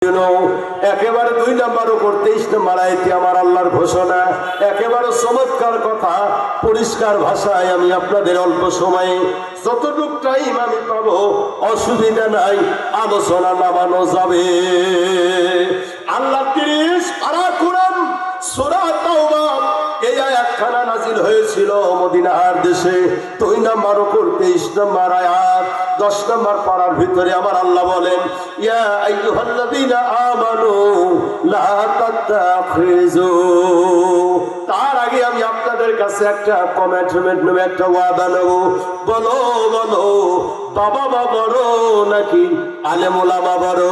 একেবারে 2 নম্বর উপর 23 নম্বর আয়াতে আমার আল্লাহর ঘোষণা, একেবারে চমৎকার কথা, পরিষ্কার ভাষায় আমি আপনাদের অল্প সময়ে যতটুকু টাইম আমি পাবো অসুবিধা নাই, আলোচনা নামানো যাবে। আল্লাহ 30 পারা কোরআন সূরা তাওবা এই আয়াতখানা নাজিল হয়েছিল মদিনার দেশে। 2 নম্বর উপর 23 নম্বর আয়াত 10 নম্বর পারার ভিতরে আমার আল্লাহ বলেন, ইয়া আইয়ুহাল্লাযীনা আমানু লা তাত্তাখিযু। তার আগে আমি আপনাদের কাছে একটা কমিটমেন্ট নেব, একটা ওয়াদা নেব। বলো বলো, বাবা মা বড় নাকি আলেম ওলামা বড়?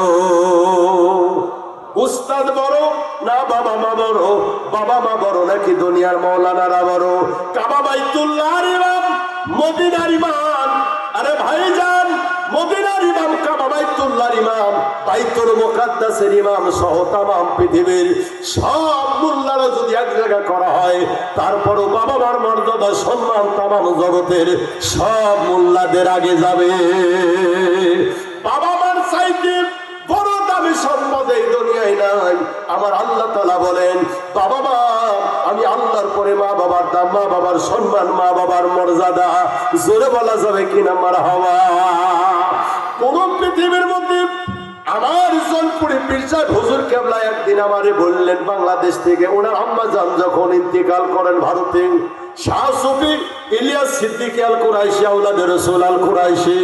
উস্তাদ বড় না বাবা মা বড়? বাবা মা বড় নাকি দুনিয়ার মৌলানারা বড়? কাবা বাইতুল্লাহর ইমাম, মদিনার ইমাম, আরে ভাইজান মদিনার ইমাম, কাবা বাইতুল্লাহর ইমাম, বাইতুল মুকাদ্দাসের ইমাম সহ তামাম পৃথিবীর সব মোল্লারা যদি এক জায়গা করা হয়, তারপরও বাবা মার মর্যাদা সম্মান তামাম জগতের সব মোল্লাদের আগে যাবে। বাবা মার চাইতে বড় দামি সম্পদ এই দুনিয়ায় নাই। আমার আল্লাহ তাআলা বলেন, বাবা মা, আমি আল্লাহর পরে মা বাবার দাম, মা বাবার সম্মান, মা বাবার মর্যাদা জোরে বলা যাবে কিনা মারহাবা। কোন পৃথিবীর মধ্যে আমার জনপুরি পীর সাহেব হুজুর কেবলা একদিন আমারে বললেন, বাংলাদেশ থেকে ওনার আম্মা জান যখন ইন্তেকাল করেন ভারতে, শাহ সুফি ইলিয়াস সিদ্দিকী আল কুরাইশি আওলাদে রাসূল আল কুরাইশি,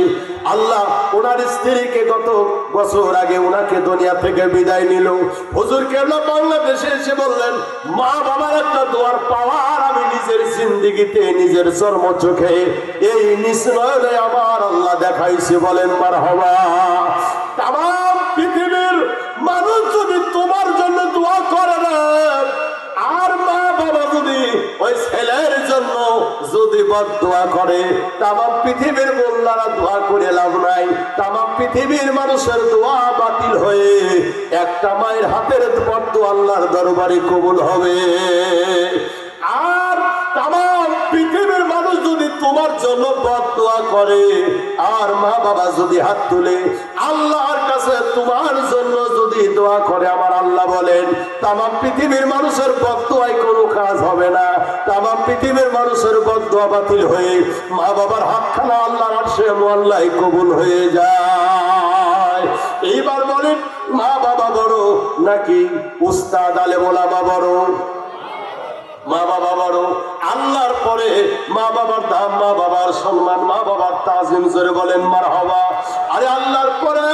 আল্লাহ ওনার স্ত্রীকে গত বছর আগে ওনাকে দুনিয়া থেকে বিদায় নিল। হুজুর কেবলা বাংলাদেশে এসে বললেন, মা বাবার একটা দোয়ার পাওয়ার আমি নিজের জিন্দেগিতে নিজের চর্ম চোখে এই নিঃস্নয়নে আমার আল্লাহ দেখাইছে, বলেন মারহাবা। তামাম পৃথিবীর মানুষ যদি তোমার জন্য দোয়া করে না, আর মা বাবা যদি ওই ছেলের জন্য যদি বদদোয়া করে, তামাম পৃথিবীর মোল্লারা দোয়া করে লাভ নাই। তামাম পৃথিবীর মানুষের দোয়া বাতিল হয়ে একটা মায়ের হাতের বদদোয়া আল্লাহর দরবারে কবুল হবে। আর তামাম পৃথিবীর মানুষ যদি তোমার জন্য বদদোয়া করে, আর মা বাবা যদি হাত তুলে আল্লাহর কাছে তোমার জন্য যদি দোয়া করে, আমার আল্লাহ বলেন তামাম পৃথিবীর মানুষের বদদোয়ায় কোনো কাজ হবে না। তামাম পৃথিবীর মানুষের বদদোয়া বাতিল হয়ে মা বাবার হাতখানা আল্লাহর আরশে মুআল্লায় কবুল হয়ে যায়। এইবার বলেন, মা বাবা বড় নাকি উস্তাদ আলেম ওলামা বড়? মা বাবা বড়। আল্লাহর পরে মা বাবার দাম, মা বাবার সম্মান, মা বাবার তাজিম জোরে বলেন মারহাবা। আরে আল্লাহর পরে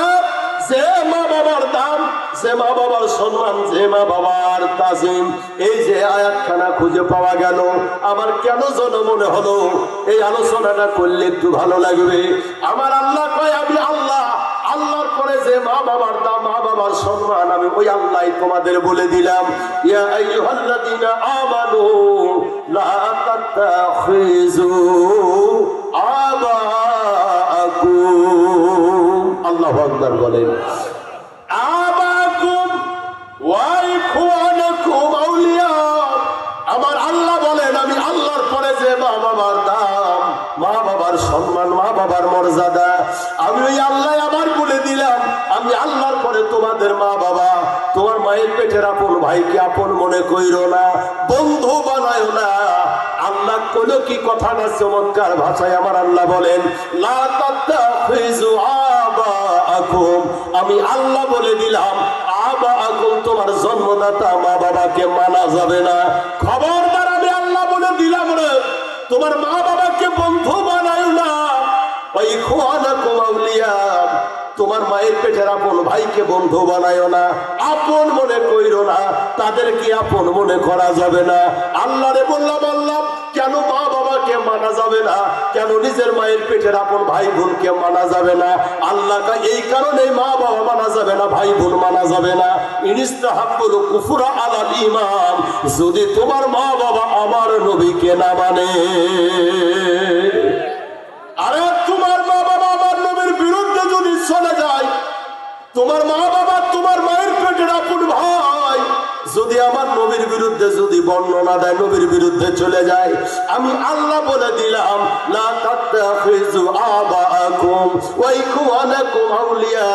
যে মা বাবার দাম, যে মা বাবার সম্মান, যে মা বাবার তাজিম, এই যে আয়াতখানা খুঁজে পাওয়া গেল, আমার কেন যেন মনে হলো এই আলোচনাটা করলে একটু ভালো লাগবে। আমার আল্লাহ কয়, আমি আল্লাহ, আল্লাহর পরে যে মা বাবার দাম, মা বাবার সম্মান, আমি ওই আল্লাহ তোমাদের বলে দিলাম, ইয়া আইয়ুহাল্লাযীনা আমানু লা তাত্তাখিযু আবাআকুম। আল্লাহু আকবার বলেন। আবাকুম ওয়া ইখওয়ানাকুম আউলিয়া। আমার আল্লাহ বলেন, আমি আল্লাহর পরে যে মা বাবার দাম, মা বাবার সম্মান, মা বাবার মর্যাদা, আমি ওই আল্লাহ আমার বলে দিলাম, আমি আল্লাহর পরে তোমাদের মা বাবা, তোমার মায়ের পেটের আপন ভাইকে আপন মনে কইরো না, বন্ধু বানায় না। আল্লাহ কোন কি কথা না, চমৎকার ভাষায় আমার আল্লাহ বলেন, লা তাত্তাখিযু আবাআকুম। আমি আল্লাহ বলে দিলাম, আবাআকুম তোমার জন্মদাতা মা বাবাকে মানা যাবে না। খবরদার, আমি আল্লাহ বলে দিলাম রে, তোমার মা বাবাকে বন্ধু বানায় না। ওই ইখওয়ানাকুম আউলিয়া, তোমার মায়ের পেটের আপন ভাইকে বন্ধু বানায় না, আপন মনে কইরো না, তাদেরকে আপন মনে করা যাবে না। আল্লাহরে বললাম, আল্লাহ কেন মা বাবাকে মানা যাবে না, কেন নিজের মায়ের পেটের আপন ভাই বোনকে মানা যাবে না? আল্লাহ এই কারণে মা বাবা মানা যাবে না, ভাই বোন মানা যাবে না। ইনিস্তাহাব্বুল কুফরা আলাল ঈমান, যদি তোমার মা বাবা আমার নবীকে না মানে। আরে তোমার মা বাবা আমার নবীর বিরুদ্ধে যদি চলে যায়, তোমার মা বাবা তোমার মায়ের পেটের আপন ভাই যদি আমার নবীর বিরুদ্ধে যদি বর্ণনা দেয়, নবীর বিরুদ্ধে চলে যায়, আমি আল্লাহ বলে দিলাম লা তাত্তাখিযু আবাআকুম ওয়া ইখওয়ানাকুম আউলিয়া,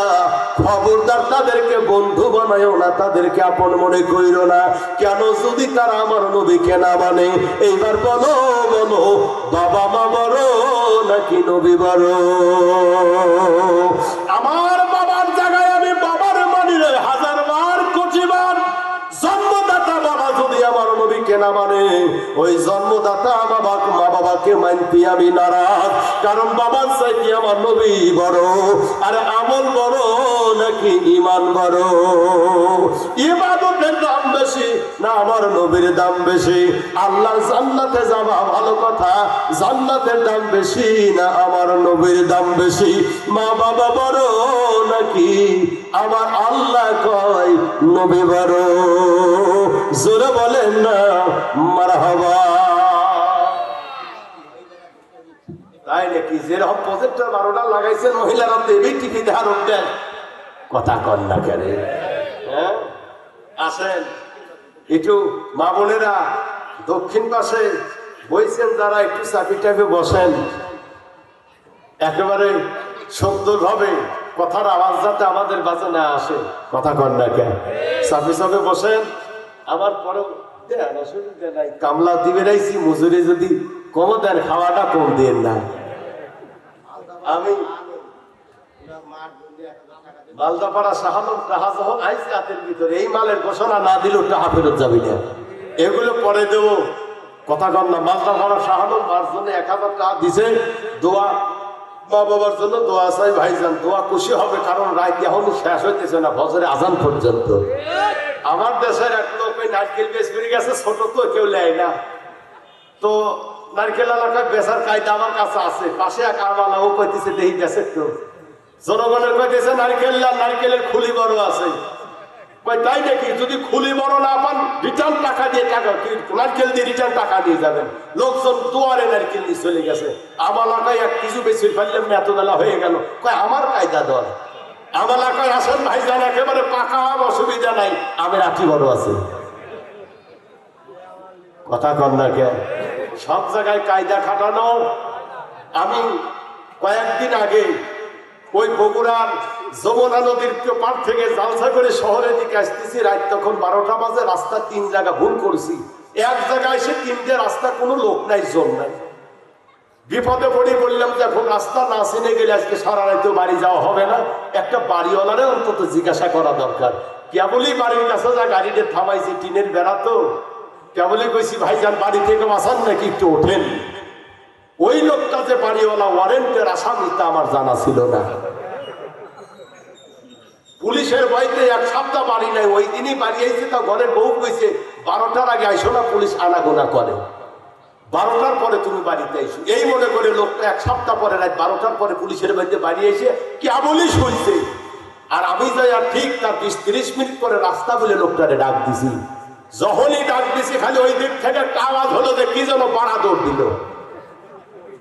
খবরদার তাদেরকে বন্ধু বানায়ো না, তাদেরকে আপন মনে কইরো না। কেন? যদি তারা আমার নবীকে না মানে। এইবার বলো বলো, বাবা মা বড় নাকি নবী বড়? আমার বাবার জায়গায় আমি বাবার মানি রে, হাজার বার কোটি বার। জন্মদাতা বাবা যদি আমার নবীকে না মানে, ওই জন্মদাতা মা বাবাকে মানতে আমি নারাজ। কারণ বাবার চাইতে আমার নবী বড়। আর আমল বড় নাকি ঈমান বড়? ইবাদতের দাম বেশি না আমার নবীর দাম বেশি? আল্লাহর জান্নাতে যাওয়া ভালো কথা, জান্নাতের দাম বেশি না আমার নবীর দাম বেশি? মা বাবা বড় নাকি আমার আল্লাহ কয় নবী বড়? জোরে বলেন না মারহাবা। তাই নাকি? যেরকম প্রজেক্টর 12টা লাগাইছেন মহিলারা দেবী টিভি দেখার উঠবেন, কথা কন না কেন? হ্যাঁ, আসেন একটু মা বোনেরা দক্ষিণ পাশে বইছেন যারা, একটু চাপি টাপে বসেন, একেবারে সুন্দর হবে কথার আওয়াজ যাতে আমাদের বাজে না আসে, কথা কন না কেন? চাপি চাপে বসেন। আমার পরেও দেন, অসুবিধা নাই, কামলা দিবে রাইছি, মজুরি যদি কম দেন, খাওয়াটা কম দেন না। আমি মালদাপাড়া শাহালম টাহা যখন আইসি হাতের ভিতরে, এই মালের ঘোষণা না দিলেও টাহা ফেরত যাবি না, এগুলো পরে দেবো, কথা কন না। মালদাপাড়া শাহালম বার জন্য 1000 টাকা দিছে, দোয়া মা বাবার জন্য দোয়া চাই ভাইজান, দোয়া খুশি হবে, কারণ রাত এখন শেষ হইতেছে না, ফজরে আজান পর্যন্ত। আমার দেশের এক লোক ওই নারকেল বেশ করে গেছে, ছোট তো কেউ নেয় না, তো নারকেল এলাকায় বেচার কায়দা আমার কাছে আছে। পাশে এক আমলা ও কইতেছে দেখি বেচে তো, জনগণের কইতেছে নারকেল না, নারকেলের খুলি বড় আছে। কই তাই নাকি? যদি খুলি বড় না পান, রিটার্ন টাকা দিয়ে, টাকা নারকেল দিয়ে রিটার্ন টাকা দিয়ে যাবেন। লোকজন দুয়ারে নারকেল নিয়ে চলে গেছে। আমার এলাকায় এক কিছু বেশি ফেললাম, এত বেলা হয়ে গেল, কয় আমার কায়দা দর। আমার এলাকায় আসেন ভাইজান, একেবারে পাকা আম, অসুবিধা নাই, আমের আটি বড় আছে, কথা কন না কে? সব জায়গায় কায়দা খাটানো। আমি কয়েকদিন আগে ওই বগুড়ার যমুনা নদীর পার থেকে জালসা করে শহরের দিকে আসতেছি, রাত তখন 12টা বাজে। রাস্তা 3 জায়গা ভুল করছি, এক জায়গায় এসে 3টে রাস্তা, কোনো লোক নাই, জোর নাই। বিপদে পড়ে বললাম যে এখন রাস্তা না চিনে গেলে আজকে সারা রাতেও বাড়ি যাওয়া হবে না, একটা বাড়িওয়ালারে অন্তত জিজ্ঞাসা করা দরকার। কেবলই বাড়ির কাছে যা গাড়িতে থামাইছি, টিনের বেড়া তো, কেবলই কইছি ভাইজান বাড়ি থেকে বাঁচান নাকি, একটু ওঠেন। ওই লোকটা যে বাড়িওয়ালা, ওয়ারেন্টের আসামি, তা আমার জানা ছিল না। পুলিশের ভয়তে 1 সপ্তাহ বাড়ি নাই, ওই দিনই বাড়ি আইছে। তা ঘরের বউ কইছে 12টার আগে আইসো না, পুলিশ আনাগোনা করে, 12টার পরে তুমি বাড়িতে আইসো। এই মনে করে লোকটা 1 সপ্তাহ পরে রাত 12টার পরে পুলিশের বাড়িতে বাড়ি এসে কেবলই শুনছে। আর আমি যাই আর ঠিক তার 20-30 মিনিট পরে রাস্তা বলে লোকটারে ডাক দিছি। যখনই ডাক দিছি, খালি ওই দিক থেকে একটা আওয়াজ হলো যে কি যেন পাড়া দৌড় দিল।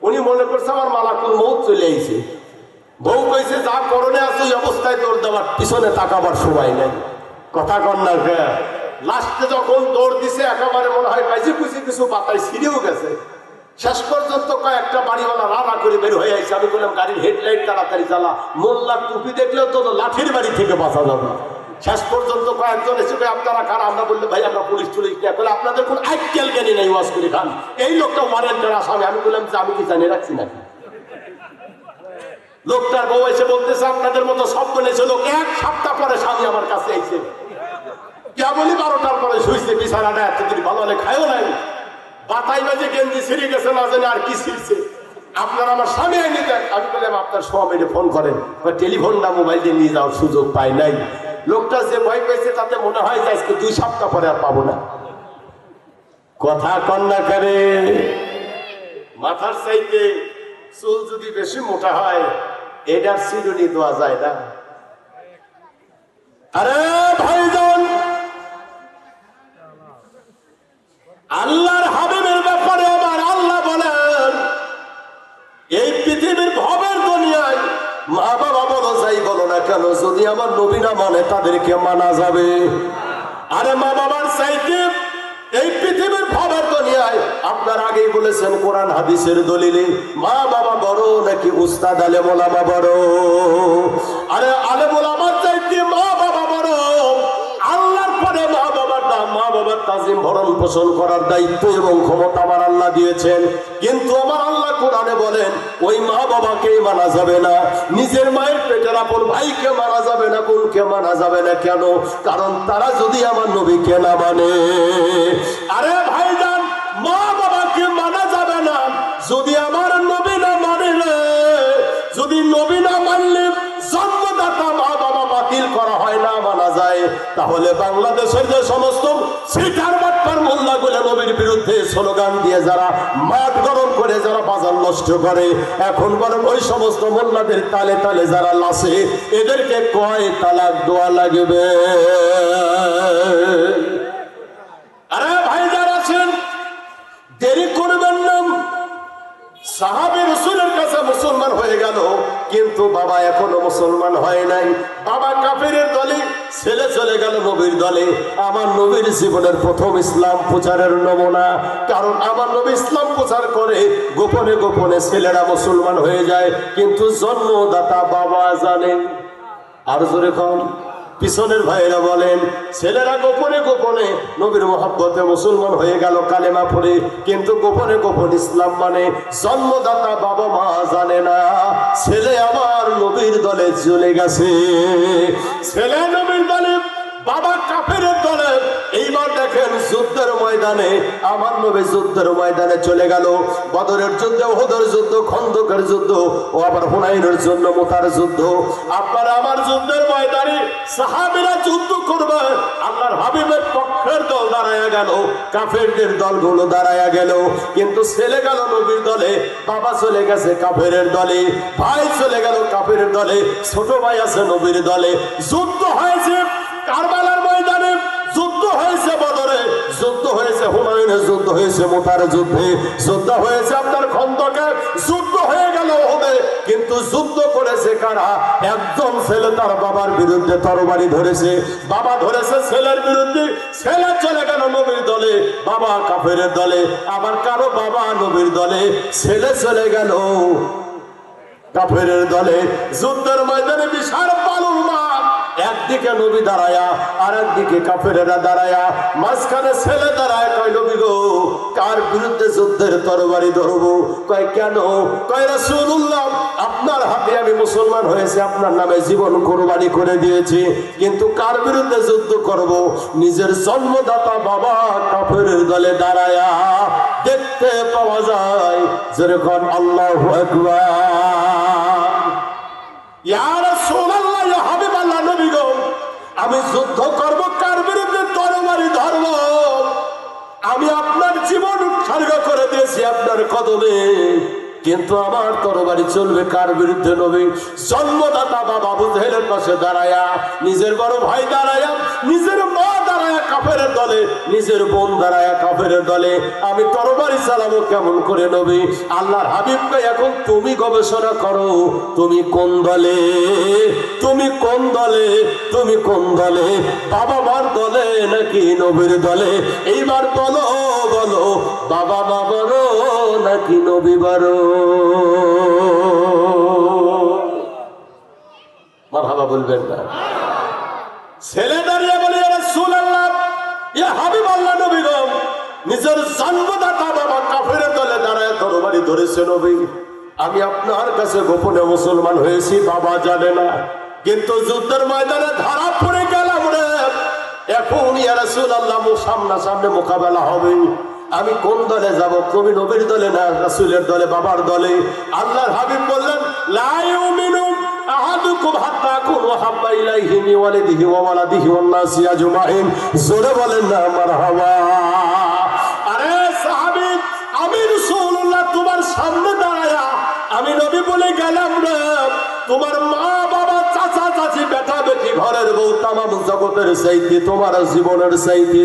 উনি মনে করছে আমার মালাকুল মউত চলে আইছে। বউ কইছে যা করণে আছে ওই অবস্থায় দৌড় দেওয়ার, পিছনে তাকাবার সময় নেই, কথা কন না কে? লাস্টে যখন দৌড় দিছে, একেবারে মনে হয় কাজে কুচি কিছু বাতায় ছিঁড়েও গেছে। শেষ পর্যন্ত কয়েকটা বাড়িওয়ালা রানা করে বের হয়ে আইছে। আমি বললাম গাড়ির হেডলাইট তাড়াতাড়ি জ্বালা, মোল্লার টুপি দেখলেও তো লাঠির বাড়ি থেকে বাঁচা যাবে। শেষ পর্যন্ত কয়েকজন এসে আপনারা খান, আমরা বললে ভাই আমরা পুলিশ টুলিশ না, বলে আপনাদের কোন আইকেল জ্ঞানী নেই, ওয়াজ করে খান। এই লোকটা ওয়ারেন্টের আসামি। আমি বললাম যে আমি কি জানি রাখছি নাকি? লোকটার বউ এসে বলতেছে আপনাদের মতো সব বলেছে লোক 1 সপ্তাহ পরে স্বামী আমার কাছে আইছে, কেবলই 12টার পরে শুইছে, বিছানাটা এতদিন ভালো হলে খায়ও নাই, বাতাই বাজে গেঞ্জি ছিঁড়ে গেছে, না জানি আর কি ছিঁড়ছে, আপনারা আমার স্বামী এনে দেন। আমি বললাম আপনার স্বামীকে ফোন করেন, টেলিফোন না মোবাইল দিয়ে নিয়ে যাওয়ার সুযোগ পাই নাই। লোকটা যে ভয় পেয়েছে তাতে মনে হয় যে আজকে 2 সপ্তাহ পরে আর পাবো না, কথা কন্যা করে। মাথার চাইতে চুল যদি বেশি মোটা হয়, এটার চিরুনি দেওয়া যায় না। আরে ভাইজান, আল্লাহর হাবিবের ব্যাপারে আমার আল্লাহ বলেন, এই পৃথিবীর ভবের দুনিয়ায় মা বাবা বলো যাই বলো না কেন, যদি আমার নবী না মানে তাদেরকে মানা যাবে। আরে মা বাবার চাইতে এই পৃথিবীর ভাবার দুনিয়ায় আপনার আগেই বলেছেন কোরআন হাদিসের দলিলে মা বাবা বড় নাকি উস্তাদ আলেম ওলামা বড়? আরে আলেম ওলামার চাইতে মা বাবা বড়। আল্লাহর পরে মা বাবার দাম, মা বাবার তাজিম ভরণ পোষণ করার দায়িত্ব এবং ক্ষমতা আমার আল্লাহ দিয়েছেন। কিন্তু আমার আল্লাহ কোরআনে বলেন ওই মা বাবাকেই মানা যাবে না, নিজের মায়ের পেটের আপন ভাইকে মানা যাবে না, বোনকে মানা যাবে না। কেন? কারণ তারা যদি আমার নবীকে না মানে। আরে ভাইজান, মা বাবাকে মানা যাবে না যদি আমার নবী না মানে। যদি নবী না মানলে জন্মদাতা মা বাবা বাতিল করা হয় না, মানা যায়। তাহলে বাংলাদেশের যে সমস্ত সিটার বাটপার মোল্লাগুলো নবীর বিরুদ্ধে স্লোগান দিয়ে যারা মাঠ গরম করে যারা বাজার নষ্ট করে, এখন বরং ওই সমস্ত মোল্লাদের তালে তালে যারা লাসে, এদেরকে কয় তালাক দোয়া লাগবে। আরে ভাই যারা আছেন, দেরি করবেন না। সাহাবী রাসূলের কাছে মুসলমান হয়ে গেল, কিন্তু বাবা এখনো মুসলমান হয় নাই। বাবা কাফেরের দলে, ছেলে চলে গেল নবীর দলে। আমার নবীর জীবনের প্রথম ইসলাম প্রচারের নমুনা। কারণ আমার নবী ইসলাম প্রচার করে গোপনে গোপনে, ছেলেরা মুসলমান হয়ে যায়, কিন্তু জন্মদাতা বাবা জানে। আর জোরে কম, পিছনের ভাইরা বলেন ছেলেরা গোপনে গোপনে নবীর মহব্বতে মুসলমান হয়ে গেল কালেমা পড়ে, কিন্তু গোপনে গোপন ইসলাম মানে। জন্মদাতা বাবা মা জানে না ছেলে আমার নবীর দলে চলে গেছে। ছেলে নবীর দলে, বাবা কাফেরের দলে। এইবার দেখেন যুদ্ধের ময়দানে আমার নবী যুদ্ধের ময়দানে চলে গেল। বদরের যুদ্ধ, উহুদের যুদ্ধ, খন্দকের যুদ্ধ, ও আবার হুনাইনের জন্য মুতার যুদ্ধ। আপনারা আমার যুদ্ধের ময়দানে সাহাবীরা যুদ্ধ করবে, আল্লাহর হাবিবের পক্ষের দল দাঁড়ায়া গেল, কাফেরদের দলগুলো দাঁড়ায়া গেল। কিন্তু ছেলে গেল নবীর দলে, বাবা চলে গেছে কাফেরের দলে, ভাই চলে গেল কাফেরের দলে, ছোট ভাই আছে নবীর দলে। যুদ্ধ হয়েছে কারবালার ময়দানে, যুদ্ধ হয়েছে বদরে, যুদ্ধ হয়েছে হুনাইনে, যুদ্ধ হয়েছে মুতার যুদ্ধে, যুদ্ধ হয়েছে আপনার খন্দকে, যুদ্ধ হয়ে গেল ওহুদে। কিন্তু যুদ্ধ করেছে কারা? একজন ছেলে তার বাবার বিরুদ্ধে তরবারি ধরেছে, বাবা ধরেছে ছেলের বিরুদ্ধে। ছেলে চলে গেল নবীর দলে, বাবা কাফেরের দলে। আবার কারো বাবা নবীর দলে, ছেলে চলে গেল কাফেরের দলে। যুদ্ধের ময়দানে বিশাল পালুর মাঠ, একদিকে নবী দাঁড়ায়া আর একদিকে কাফেরেরা দাঁড়ায়া, মাঝখানে ছেলে দাঁড়ায়। কয় নবী গো, কার বিরুদ্ধে যুদ্ধের তরবারি ধরবো? কয় কেন? কয় রাসূলুল্লাহ, আপনার হাতে আমি মুসলমান হয়েছে, আপনার নামে জীবন কুরবানি করে দিয়েছি, কিন্তু কার বিরুদ্ধে যুদ্ধ করব? নিজের জন্মদাতা বাবা কাফেরের দলে দাঁড়ায়া দেখতে পাওয়া যায়। যেরকম আল্লাহু আকবার। ইয়া রাসূলুল্লাহ, ইয়া হাবিবাল্লাহ, নবী গো, আমি যুদ্ধ করব কার বিরুদ্ধে? তরবারি ধরব। আমি আপনার জীবন উৎসর্গ করে দিয়েছি আপনার কদমে, কিন্তু আমার তরবারি চলবে কার বিরুদ্ধে? নবী জন্মদাতা বাবা আবু জেহেলের পাশে দাঁড়ায়া, নিজের বড় ভাই দাঁড়ায়া, নিজের মা দাঁড়ায়া কাফেরের দলে, নিজের বোন দাঁড়ায়া কাফেরের দলে। আমি তরবারি চালাবো কেমন করে? নবী আল্লাহর হাবিবকে এখন তুমি গবেষণা করো, তুমি কোন দলে, তুমি কোন দলে, তুমি কোন দলে? বাবা মার দলে নাকি নবীর দলে? এইবার বলো বলো, বাবা মা বড় নাকি নবী বড়? মারহাবা বলবেন না? ছেলে দাঁড়িয়ে বলে ইয়া রাসূলুল্লাহ, ইয়া হাবিবাল্লাহ, নবী গো, নিজের জন্মদাতা বাবা কাফেরের দলে দাঁড়ায় তরবারি ধরেছে। নবী আমি আপনার কাছে গোপনে মুসলমান হয়েছি, বাবা জানে না, কিন্তু যুদ্ধের ময়দানে ধরা পড়ে গেলাম রে। এখন ইয়া রাসূলুল্লাহ সামনাসামনি মোকাবেলা হবে, আমি কোন দলে যাব? তুমি নবীর দলে না রাসূলের দলে, বাবার দলে? আল্লাহর হাবিব বললেন লা ইউমিনু আহাদুকুম হাত্তা আকুনু হাব্বা ইলাইহি মিন ওয়ালিদিহি ওয়া ওয়ালাদিহি ওয়ান নাসি আজমাইন। জোরে বলেন না মারহাবা। আরে সাহাবী, আমি রাসূলুল্লাহ তোমার সামনে দাঁড়ায়া আমি নবী বলে গেলাম রে, তোমার মা বাবা চাচা চাচি বেটা বেটি ঘরের বউ তামাম জগতের চাইতে তোমার জীবনের চাইতে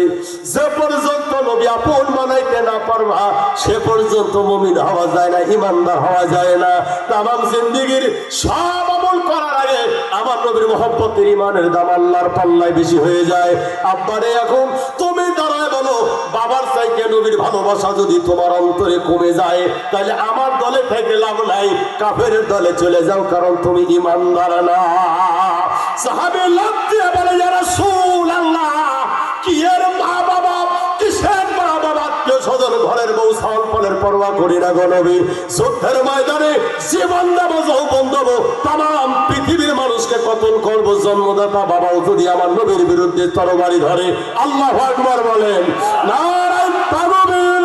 যে পর্যন্ত নবী আপন বানাইতে না পারবা সে পর্যন্ত মুমিন হওয়া যায় না, ইমানদার হওয়া যায় না। তামাম জিন্দেগীর সব আমল করার আগে আমার নবীর মহব্বতের ইমানের দাম আল্লাহর পাল্লায় বেশি হয়ে যায়। আব্বারে এখন তুমি দাঁড়ায় বলো, বাবার চাইতে নবীর ভালোবাসা যদি তোমার অন্তরে কমে যায় তাহলে আমার দলে থেকে লাভ নাই, কাফের দলে চলে যাও, কারণ তুমি ইমানদার না। সাহাবী লাভ দিয়ে বলে, ইয়া রাসূলুল্লাহ, কি এর মা বাবা, কিসের মা বাবা, আত্মীয় স্বজন, ঘরের বউ ছাগল ফলের পরোয়া করি না গো নবী। যুদ্ধের ময়দানে জীবন দেব, যৌবন দেব, তাম পৃথিবীর মানুষকে কতল করবো, জন্মদাতা বাবাও যদি আমার নবীর বিরুদ্ধে তরবারি ধরে। আল্লাহু আকবার বলেন, নারায়ে তাকবীর।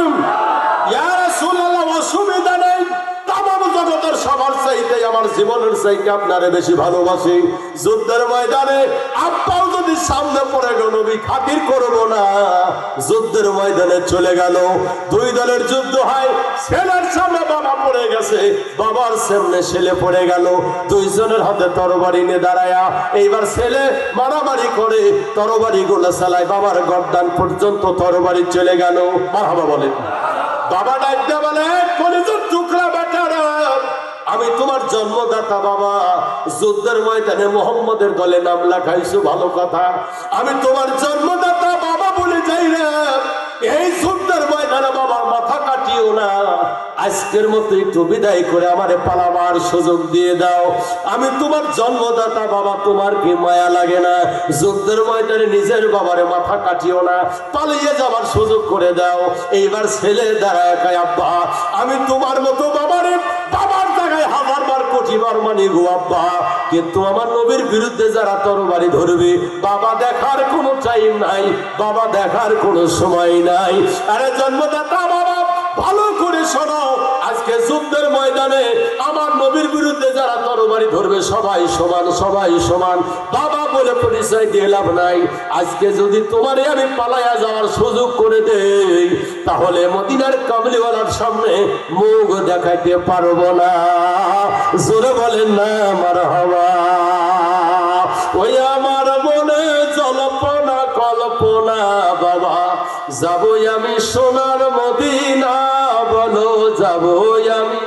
ইয়া রাসূলুল্লাহ, অসুবিধা নেই, তামাম জগতের সবার চাইতে আমার জীবনের চাইতে আপনারে বেশি ভালোবাসি। যুদ্ধের ময়দানে আব্বাও যদি সামনে পড়ে গেল নবী খাতির করবো না। যুদ্ধের ময়দানে চলে গেল, দুই দলের যুদ্ধ হয়, ছেলের সামনে বাবা পড়ে গেছে, বাবার সামনে ছেলে পড়ে গেল, দুইজনের হাতে তরবারি নিয়ে দাঁড়ায়া এইবার ছেলে মারামারি করে তরবারি গুলো চালায়, বাবার গর্দান পর্যন্ত তরবারি চলে গেল। মারহাবা বলে, বাবা ডাকতে বলে, কলিজার টুকরা বেটারা, আমি তোমার জন্মদাতা বাবা, যুদ্ধের ময়দানে মুহাম্মদের দলে নাম লেখাইছো, ভালো কথা, আমি তোমার জন্মদাতা বাবা বলে যাই রে, এই যুদ্ধের ময়দানে বাবার মাথা কাটিও না, আজকের মতো একটু বিদায় করে আমারে পালাবার সুযোগ দিয়ে দাও, আমি তোমার জন্মদাতা বাবা, তোমার কি মায়া লাগে না? যুদ্ধের ময়দানে নিজের বাবারে মাথা কাটিও না, পালিয়ে যাবার সুযোগ করে দাও। এইবার ছেলে দাঁড়ায় কয়, আব্বা, আমি তোমার মতো বাবারে বাবার জায়গায় হাজারবার কোটিবার মানি গো আব্বা, কিন্তু আমার নবীর বিরুদ্ধে যারা তরবারি ধরবে বাবা দেখার কোনো টাইম নাই, বাবা দেখার কোনো সময় নাই। আরে জন্মদাতা বাবা, ভালো করে শোনো, আজকে যুদ্ধের ময়দানে আমার নবীর বিরুদ্ধে যারা তরবারি ধরবে সবাই সমান, সবাই সমান, বাবা বলে পরিচয় দিয়ে লাভ নাই। আজকে যদি তোমারে আমি পালায়া যাওয়ার সুযোগ করে দেই তাহলে মদিনার কামলিওয়ালার সামনে মুখ দেখাইতে পারবো না। জোরে বলেন না মারহাবা। ওই আমার মনে জল্পনা কল্পনা বাবা, যাবই আমি সোনার মদিনা, বলো যাবই আমি।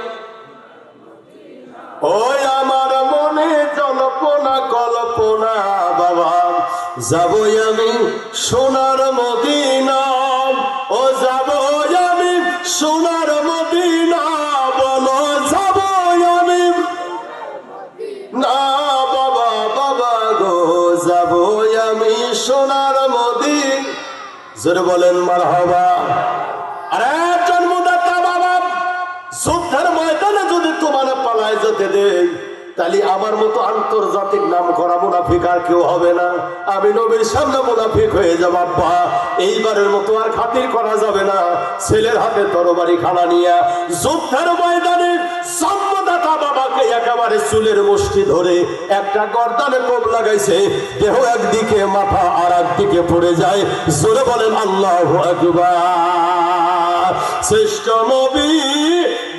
ওই আমার মনে জল্পনা কল্পনা বাবা, যাবই আমি সোনার মদিনা, ও যাবই আমি সোনার মদিনা, বলো যাবই আমি না বাবা, বাবা গো, যাবই আমি সোনার মদিনা। জোরে বলেন মারহাবা। আরে জন্মদাতা বাবা, যুদ্ধের ময়দানে যদি তোমার পালায় যেতে দেই তাহলে আমার মতো আন্তর্জাতিক নাম করা মুনাফিক আর কেউ হবে না। আমি নবীর সামনে মুনাফিক হয়ে যাব আব্বা, এইবারের মতো আর খাতির করা যাবে না। ছেলের হাতে তরবারি খানা নিয়ে যুদ্ধের ময়দানে জন্মদাতা বাবাকে একেবারে চুলের মুষ্টি ধরে একটা গর্দানে কোপ লাগাইছে, দেহ একদিকে মাথা আর একদিকে পড়ে যায়। জোরে বলেন আল্লাহু আকবার। শ্রেষ্ঠ নবী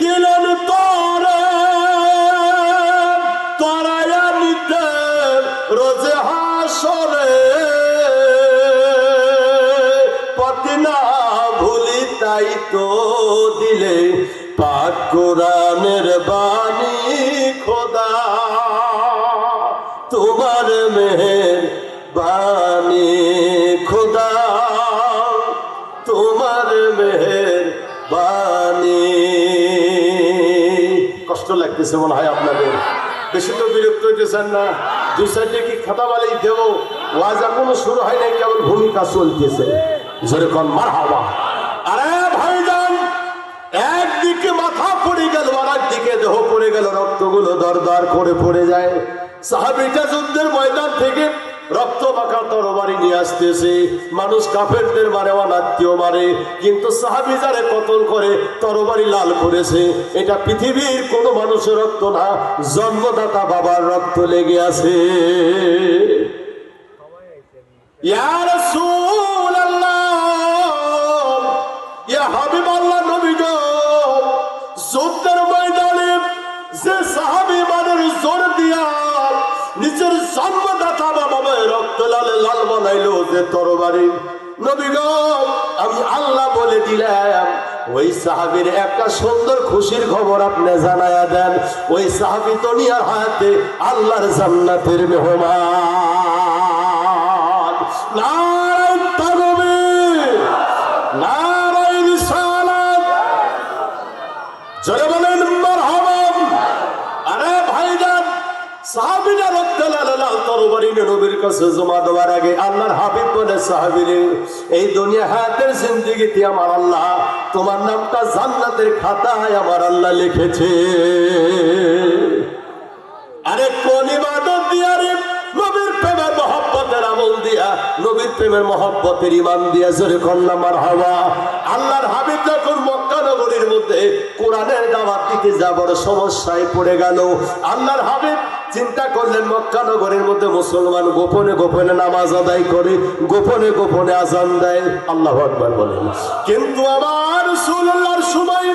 দিলেন তোরে তরায়া নিতে রোজে হাসরে, পথ না ভুলি তাই তো দিলে পাক কোরআনের বাণী খোদা, তোমার মেহের বাণী খোদা, তোমার মেহের বাণী। কষ্ট লাগতেছে মনে হয় আপনাদের, বেশি তো বিরক্ত হইতেছেন না? দুই সাইডে কি খাতা বালি দেবো? ওয়াজ এখনো শুরু হয় নাই, কেবল ভূমিকা চলতেছে। যেরকম মারহাবা। আরে ভাইজান, একদিকে মাথা পড়ে গেল আর একদিকে দেহ পড়ে গেল, রক্তগুলো দরদর করে পড়ে যায়। সাহাবীটা যুদ্ধের ময়দান থেকে রক্ত মাখা তরবারি নিয়ে আসতেছে, মানুষ কাফেরদের মারে, অনাত্মীয় মারে, কিন্তু সাহাবী যারে কতল করে তরবারি লাল করেছে, এটা পৃথিবীর কোনো মানুষের রক্ত না, জন্মদাতা বাবার রক্ত লেগে আছে। ইয়া রাসূলুল্লাহ, ইয়া হাবিবাল্লাহ, নবী গো, যুদ্ধের ময়দানে যে সাহাবী মানের জোর দিয়া নিজের জন্মদাতা বাবা হুজুরের তরবারি। নবী গো, আমি আল্লাহ বলে দিলাম ওই সাহাবীর একটা সুন্দর খুশির খবর আপনি জানায়া দেন। ওই সাহাবী দুনিয়ার হায়াতে আল্লাহর জান্নাতের মেহমান। নারায়ে তাকবীর, নারায়ে রিসালাত, জোরে বলেন মারহাবা। আরে ভাইজান, সাহাবীরা রাদিয়াল্লাহু তরবারি নবীর কাছে জমা দেওয়ার আগে আল্লাহর হাবিব বলে, সাহাবীরে, এই দুনিয়া হায়াতের জিন্দেগিতে আমার আল্লাহ তোমার নামটা জান্নাতের খাতায় আমার আল্লাহ লিখেছে। আরে কোন ইবাদত দিয়া রে? নবীর প্রেমের মহব্বতের আমল দিয়া, নবীর প্রেমের মহব্বতের ঈমান দিয়া, জোরে কন্না মারহাবা। আল্লাহর হাবিব যখন মক্কা নগরীর মধ্যে কোরআনের দাওয়াত দিতে যাবার সমস্যায় পড়ে গেল, আল্লাহর হাবিব চিন্তা করলেন মক্কা নগরীর মধ্যে মুসলমান গোপনে গোপনে নামাজ আদায় করে, গোপনে গোপনে আজান দেয়, আল্লাহু আকবার বলেন। কিন্তু আমার রাসূলুল্লাহর সময়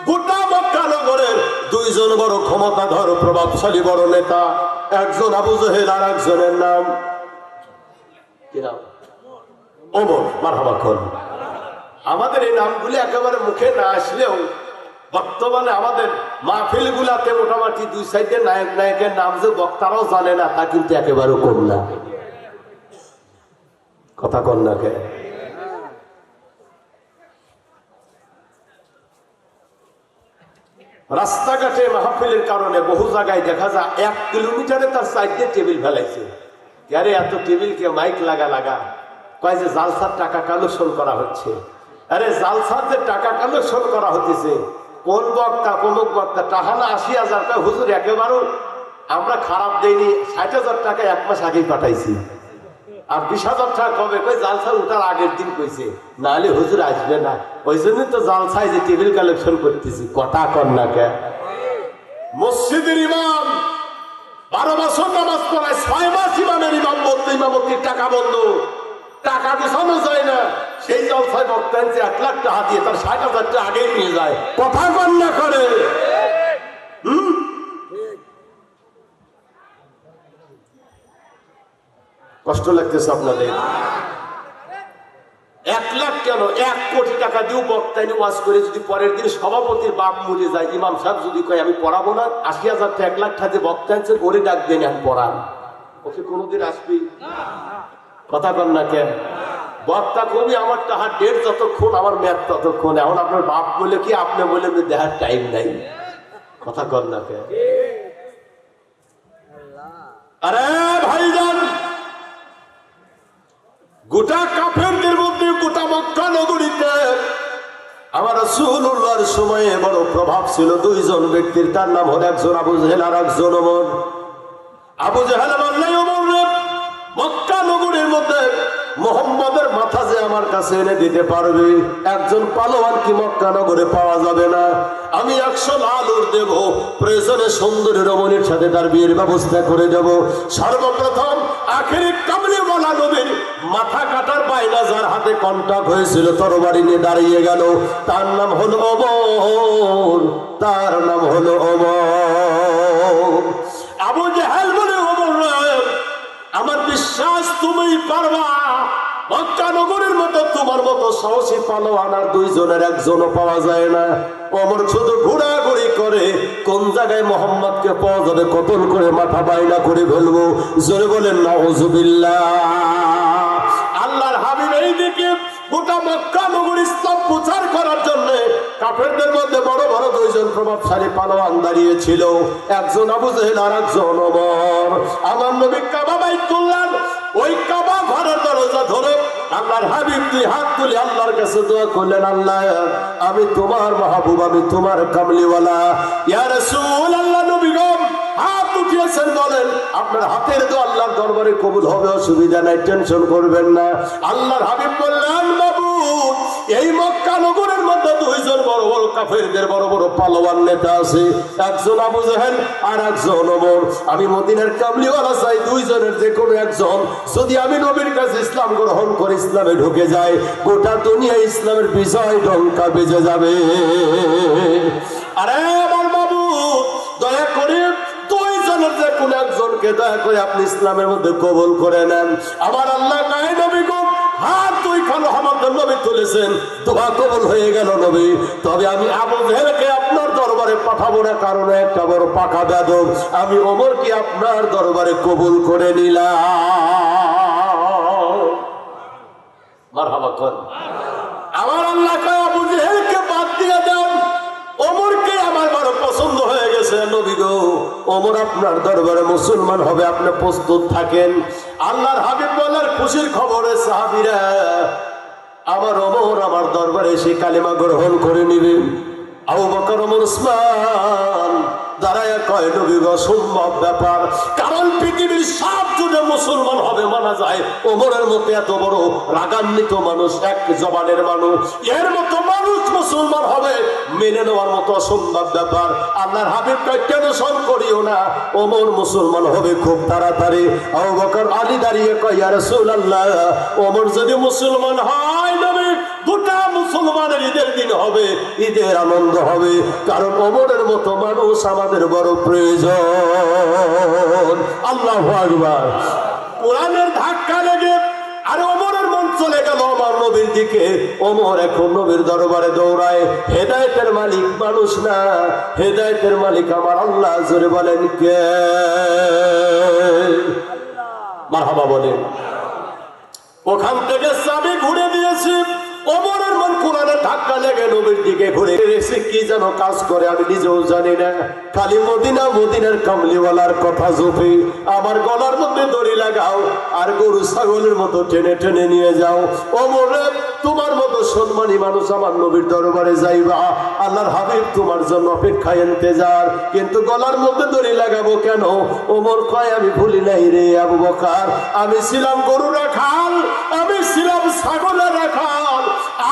গোটা মক্কা নগরের দুইজন বড় ক্ষমতাধর প্রভাবশালী বড় নেতা, একজন আবু জেহেল আর একজনের নাম কি নাম? ওমর। মারহাবা খান। আমাদের এই নামগুলি একেবারে মুখে না আসলেও বর্তমানে আমাদের মাহফিল গুলাতে মোটামুটি দুই সাইডে নায়ক নায়কের নাম যে বক্তারাও জানে না তা কিন্তু একেবারে কম না। কথা কন না কে? রাস্তাঘাটে মাহফিলের কারণে বহু জায়গায় দেখা যায় 1 কিলোমিটারে তার সাইডে টেবিল ফেলাইছে। আরে এত টেবিল কে মাইক লাগা লাগা কয় যে জালসার টাকা কালেকশন করা হচ্ছে। আরে জালসার যে টাকা কালেকশন করা হচ্ছে, কোন বক্তা কোন বক্তা টাকা না 80,000 টাকা, হুজুর একেবারেও আমরা খারাপ দেইনি, 60,000 টাকা 1 মাস আগেই পাঠাইছি। আর 20,000 টাকা কবে? কই জালসা উঠার আগের দিন কইছে, নাহলে হুজুর আসবে না। ওই জন্যই তো জালসায় যে টেবিল কালেকশন করতেছি। কথা কন না কে? মসজিদের ইমাম 12 বছর নামাজ পড়ায়, 6 মাস ইমামের ইমাম বন্ধ, ইমামতির টাকা বন্ধ, টাকা গোছানো যায় না। সেই জলসায় বক্তা 1 লাখ টাকা দিয়ে তার 60,000 টাকা আগেই নিয়ে যায়। কথা কন না করে? কষ্ট লাগতেছে আপনাদের? 1 লাখ কেন, 1 কোটি টাকা দিয়েও বক্তায় ওয়াজ করে যদি পরের দিন সভাপতির বাপ মরে যায়, ইমাম সাহেব যদি কয় আমি পড়াবো না, 80,000 টাকা 1 লাখ টাকা দিয়ে বক্তা আনছে, ওরে ডাক দেন আমি পড়ান, ওকে কোনোদিন আসবি? কথা কন না কেন? বক্তা কবি আমার টাকা ডেট যতক্ষণ, আমার মেয়াদ ততক্ষণ। এখন আপনার বাপ বলে কি আপনি বলে দেখার টাইম নাই। কথা কন না কেন? আরে ভাইজান, গোটা কাফেরদের মধ্যে গোটা মক্কা নগরীতে আমার রাসূলুল্লাহর সময়ে বড় প্রভাব ছিল 2 জন ব্যক্তির। তার নাম হলো একজন আবু জেহেল আর একজন ওমর। আবু জেহেল বললেন, ওমর রে, মক্কা নগরীর মধ্যে মুহাম্মাদের মাথা যে আমার কাছে এনে দিতে পারবে, একজন পালোয়ান কি মক্কা নগরে পাওয়া যাবে না? আমি 100 আলুর দেব, প্রয়োজনে সুন্দরী রমণীর সাথে তার বিয়ের ব্যবস্থা করে দেব। সর্বপ্রথম আখেরি কামলিওয়ালা নবীর মাথা কাটার বাইনা যার হাতে কন্টাক্ট হয়েছিল, তরবারি নিয়ে দাঁড়িয়ে গেল, তার নাম হলো ওমর, তার নাম হলো ওমর। আবু জেহেল বলে, ওমর আমার বিশ্বাস তুমি পারবা, মক্কা নগরীর মতো তোমার মতো সাহসী পালোয়ান আর 2 জনের একজনও পাওয়া যায় না। ওমর শুধু ঘোরাঘুরি করে কোন জায়গায় মোহাম্মদকে পাওয়া যাবে, কতল করে মাথা বাইনা করে ফেলবো। জোরে বলেন নাউজুবিল্লাহ। আল্লাহর হাবিব এইদিকে গোটা মক্কা নগর ইসলাম প্রচার করার জন্য কাফেরদের মধ্যে বড় বড় 2 জন প্রভাবশালী পালোয়ান দাঁড়িয়েছিল, একজন আবু জেহেল আর একজন ওমর। আমার নবী কাবা বাইতুল্লাহ ওই কাবা ঘরের দরজা ধরে আল্লাহর হাবিব 2 হাত তুলে আল্লাহর কাছে দোয়া করলেন, আল্লাহ আমি তোমার মাহবুব, আমি তোমার কামলিওয়ালা। ইয়া রাসূলুল্লাহ, নবী গো হাত উঠিয়েছেন, বলেন আপনার হাতের দোয়া আল্লাহর দরবারে কবুল হবে, অসুবিধা নাই, টেনশন করবেন না। আল্লাহর হাবিব বললেন, মাবুদ এই মক্কা নগরের মধ্যে 2 জন বড় বড় কাফেরদের বড় বড় পালোয়ান নেতা আছে, একজন আবু জেহেল আর একজন ওমর। আমি মদিনার কামলিওয়ালা চাই, 2 জনের যে কোনো একজন যদি আমি নবীর কাছে ইসলাম গ্রহণ করে ইসলামে ঢুকে যায়, গোটা দুনিয়া ইসলামের বিজয় ডঙ্কা বেজে যাবে। আরে আমার মাবুদ, দয়া করে 2 জনের যে কোনো একজনকে দয়া করে আপনি ইসলামের মধ্যে কবুল করে নেন। আমার আল্লাহ নাই নবী গো নবী তুলেছেন, দোয়া কবুল হয়ে গেল নবী। তবে আমি আবু জেহেলকে আপনার দরবারে পাঠাবো না, কারণ একটা বড় পাকা বেদব। আমি ওমরকে আপনার দরবারে কবুল করে নিলাম। মারহাবা কর। আমার আল্লাহ কয় আবু জেহেলকে বাদ দিয়ে দেন, ওমরকে আমার বড় পছন্দ হয়ে গেছে নবী গো। ওমর আপনার দরবারে মুসলমান হবে, আপনি প্রস্তুত থাকেন। আল্লাহর হাবিব বলার খুশির খবরে সাহাবীরা, আমার ওমর আমার দরবারে এসে কালেমা গ্রহণ করে নিবেন। আবু বকর, ওমর, উসমান দাঁড়ায় কয় নবী গো সম্ভব ব্যাপার, কারণ পৃথিবীর সব যুগে মুসলমান হবে মানা যায়, ওমরের মতো এত বড় রাগান্বিত মানুষ, এক জবানের মানুষ, এর মতো মানুষ মুসলমান হবে মেনে নেওয়ার মতো অসম্ভব ব্যাপার। আল্লাহর হাবিব কয় টেনশন করিও না, ওমর মুসলমান হবে খুব তাড়াতাড়ি। আবু বকর, আলী দাঁড়িয়ে কয় ইয়া রাসূলুল্লাহ, ওমর যদি মুসলমান হয় নবী, গোটা মুসলমানের ঈদের দিন হবে, ঈদের আনন্দ হবে, কারণ ওমরের মতো মানুষ আমাদের বড় প্রয়োজন। আল্লাহু আকবার। কোরআনের ধাক্কা লেগে আর ওমরের মন চলে গেল আমার নবীর দিকে। ওমর এখন নবীর দরবারে দৌড়ায়। হেদায়েতের মালিক মানুষ না, হেদায়েতের মালিক আমার আল্লাহ। জোরে বলেন কে? মারহাবা বলেন। ওখান থেকে চাবি ঘুরে দিয়েছি। ওমরের মন কোরআনের ধাক্কা লেগে নবীর দিকে ঘুরে এসে কি যেন কাজ করে আমি নিজেও জানি না। খালি মদিনা, মদিনার কামলিওয়ালার কথা জপে আমার গলার মধ্যে দড়ি লাগাও আর গরু ছাগলের মতো টেনে টেনে নিয়ে যাও। ওমরে, তোমার মতো সম্মানী মানুষ আমার নবীর দরবারে যাইবা, আল্লাহর হাবিব তোমার জন্য অপেক্ষায় ইন্তজার, কিন্তু গলার মধ্যে দড়ি লাগাবো কেন? ওমর কয় আমি ভুলি নাই রে আবু বকর, আমি ছিলাম গরু রাখাল, আমি ছিলাম ছাগলের রাখাল,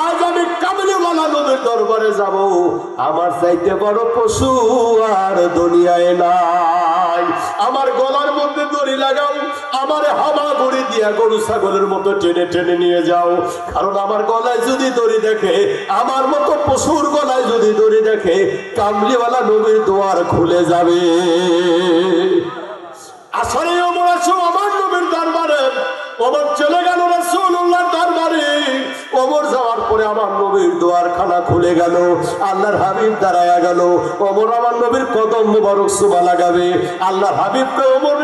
আজ আমি কামলিওয়ালা নবীর দরবারে যাব, আমার চাইতে বড় পশু আর দুনিয়ায় নাই। আমার গলার মধ্যে দড়ি লাগাও, আমার হাওয়া গড়ি দিয়া গরু ছাগলের মতো টেনে টেনে নিয়ে যাও, কারণ আমার গলায় যদি দড়ি দেখে, আমার মতো পশুর গলায় যদি দড়ি দেখে, কামলিওয়ালা নবীর দুয়ার খুলে যাবে। আসলে ওমর আসো আমার নবীর দরবারে, ওমর চলে গেল রাসূলুল্লাহর দরবারে। ওমর যাওয়ার পরে আমার নবীর দুয়ারখানা খুলে গেল, আল্লাহর হাবিব দাঁড়ায়া গেল। ওমর আমার নবীর কদম মুবারক সুমা লাগাবে। আল্লাহর হাবিব কয় ওমর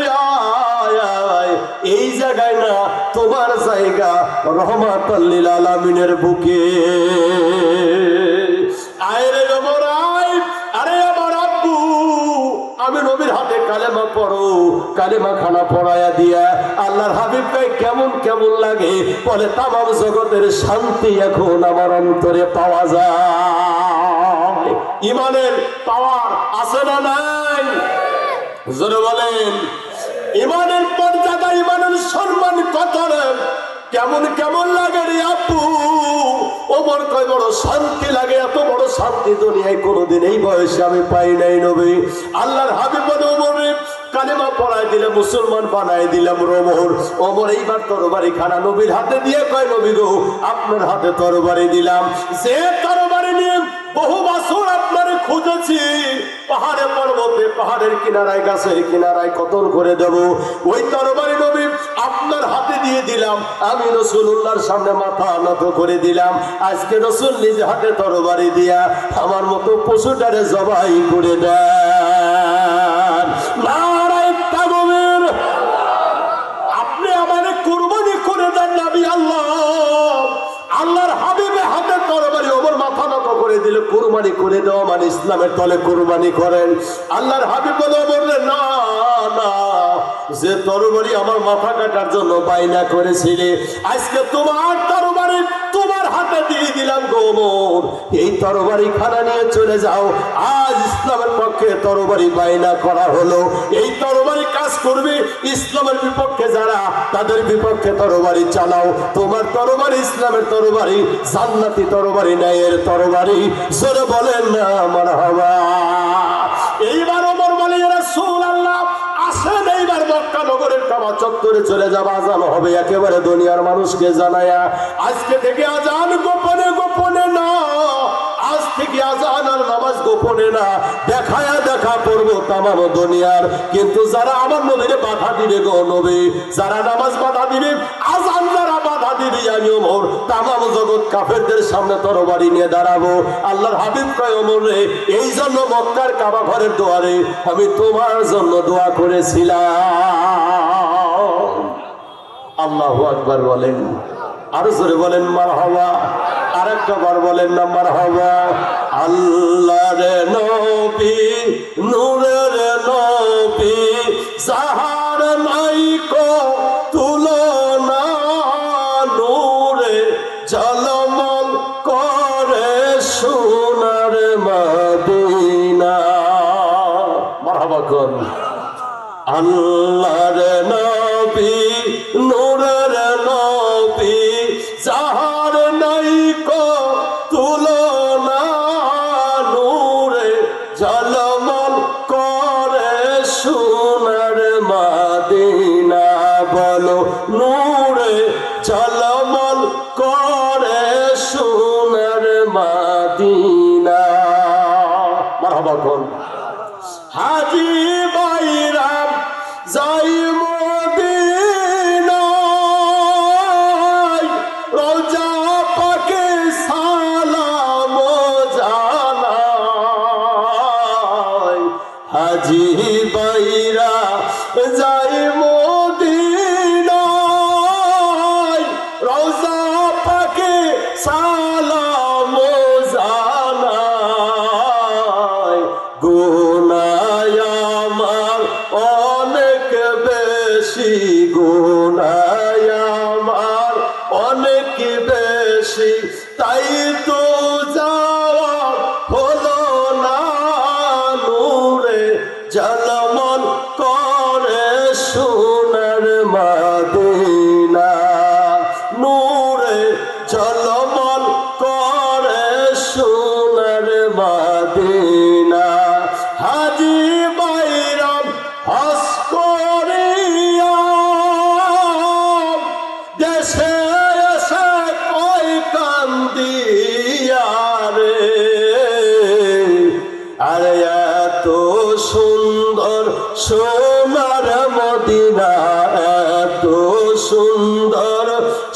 আয় আয়, এই জায়গায় না, তোমার জায়গা রহমাতাল লিল আলামিনের বুকে। আয় রে ওমর আয়। আরে আমার আব্বু, আমি নবীর হাতে কালেমা পড়ো, কালেমা খানা পড়ায়া দিয়া আল্লাহর হাবিব কয় কেমন কেমন লাগে? বলে তামাম জগতের শান্তি এখন আমার অন্তরে পাওয়া যায়। ইমানের পাওয়ার আছে না নাই? জোরে বলেন। ইমানের মর্যাদা, ইমানের সম্মান কত রে? কেমন কেমন লাগে রে আপু? ওমর কয় বড় শান্তি লাগে, এত বড় শান্তি দুনিয়ায় কোনোদিন এই বয়সে আমি পাই নাই নবী। আল্লাহর হাবিব বলে ওমরে কালেমা পড়াই দিলে, মুসলমান বানাই দিলাম ওমর। ওমর এইবার তরবারি খানা নবীর হাতে দিয়ে কয় নবী গো আপনার হাতে তরবারি দিলাম, যে তরবারি নিয়ে বহু বছর আপনারে খুঁজেছি, পাহাড়ে পর্বতে, পাহাড়ের কিনারায়, গাছের কিনারায় কতল করে দেব, ওই তরবারি নবী আপনার হাতে দিয়ে দিলাম। আমি রাসূলুল্লাহর সামনে মাথা নত করে দিলাম। আজকে রাসূল নিজ হাতে তরবারি দিয়া আমার মতো পশুটারে জবাই করে দেন। নারায়ে তাকবীর। আপনি আমারে কুরবানি করে দেন নবী আল্লাহ। আল্লাহর হাবিবের হাতে তরবারি ওমর মাথা নত করে দিলে, কুরবানি করে দেওয়া মানে ইসলামের তলে কুরবানি করেন। আল্লাহর হাবিব বলে বললেন না না, যে তরবারি আমার মাথা কাটার জন্য বাইনা করেছিলে, আজকে তোমার তরবারি তোমার হাতে দিয়ে দিলাম গো ওমর, এই তরবারি খানা নিয়ে চলে যাও। আজ ইসলামের পক্ষে তরবারি বাইনা করা হলো, এই তরবারি কাজ করবে ইসলামের বিপক্ষে যারা, তাদের বিপক্ষে তরবারি চালাও। তোমার তরবারি ইসলামের তরবারি, জান্নাতি তরবারি, ন্যায়ের তরবারি। জোরে বলেন না মারহাবা। এইবার ওমর বলে ইয়া রাসূলুল্লাহ আসেন, এইবার মক্কা নগরের কাবা চত্বরে চলে যাবা, আজান হবে একেবারে দুনিয়ার মানুষকে জানায়া। আজকে থেকে আজান গোপনে গোপনে না, আজ থেকে আজান আর নামাজ গোপনে না, দেখায়া দেখা করবো তামাম দুনিয়ার। কিন্তু যারা আমার নবীরে বাধা দিবে গো নবী, যারা নামাজ বাধা দিবে, আজান যারা বাধা দিবি আমি ওমর তামাম জগৎ কাফেরদের সামনে তরবারি নিয়ে দাঁড়াবো। আল্লাহর হাবিব কয় ওমর রে, এই জন্য মক্কার কাবা ঘরের দুয়ারে আমি তোমার জন্য দোয়া করেছিলাম। আল্লাহু আকবার বলেন, আরো জোরে বলেন মারহাবা। আরেকটা বার বলেন না মারহাবা। আল্লাহর নবী নূরের নবী যাহার নাই কো তুলনা, নূরে ঝলমল করে সোনার মদিনা। মারহাবা কোন। আল্লাহর নবী নূরের নবী যাহার নাই কো তুলনা, নূরে ঝলমল করে সোনার মদিনা। বলো নূরে ঝলমল করে সোনার মদিনা। মারহাবা কোন। হাজী বাইরাম যাই মদিনায়, রওজা পাকে সালাম জানাই। হাজী বাইরা যাই মদিনায়, রওজা পাকে সালাম জানাই। গুনায় আমার অনেক বেশি, গুনায় আমার অনেক বেশি, তাই তো যাওয়া হলো না, নূরে ঝলমল করে সোনার মদিনা, নূরে ঝলমল করে সোনার মদিনা। হাজী বাইরাম হজ করিয়া দেশে এসে কয় কান্দিয়া রে, আরে এত সুন্দর সোনার মদিনা, এত সুন্দর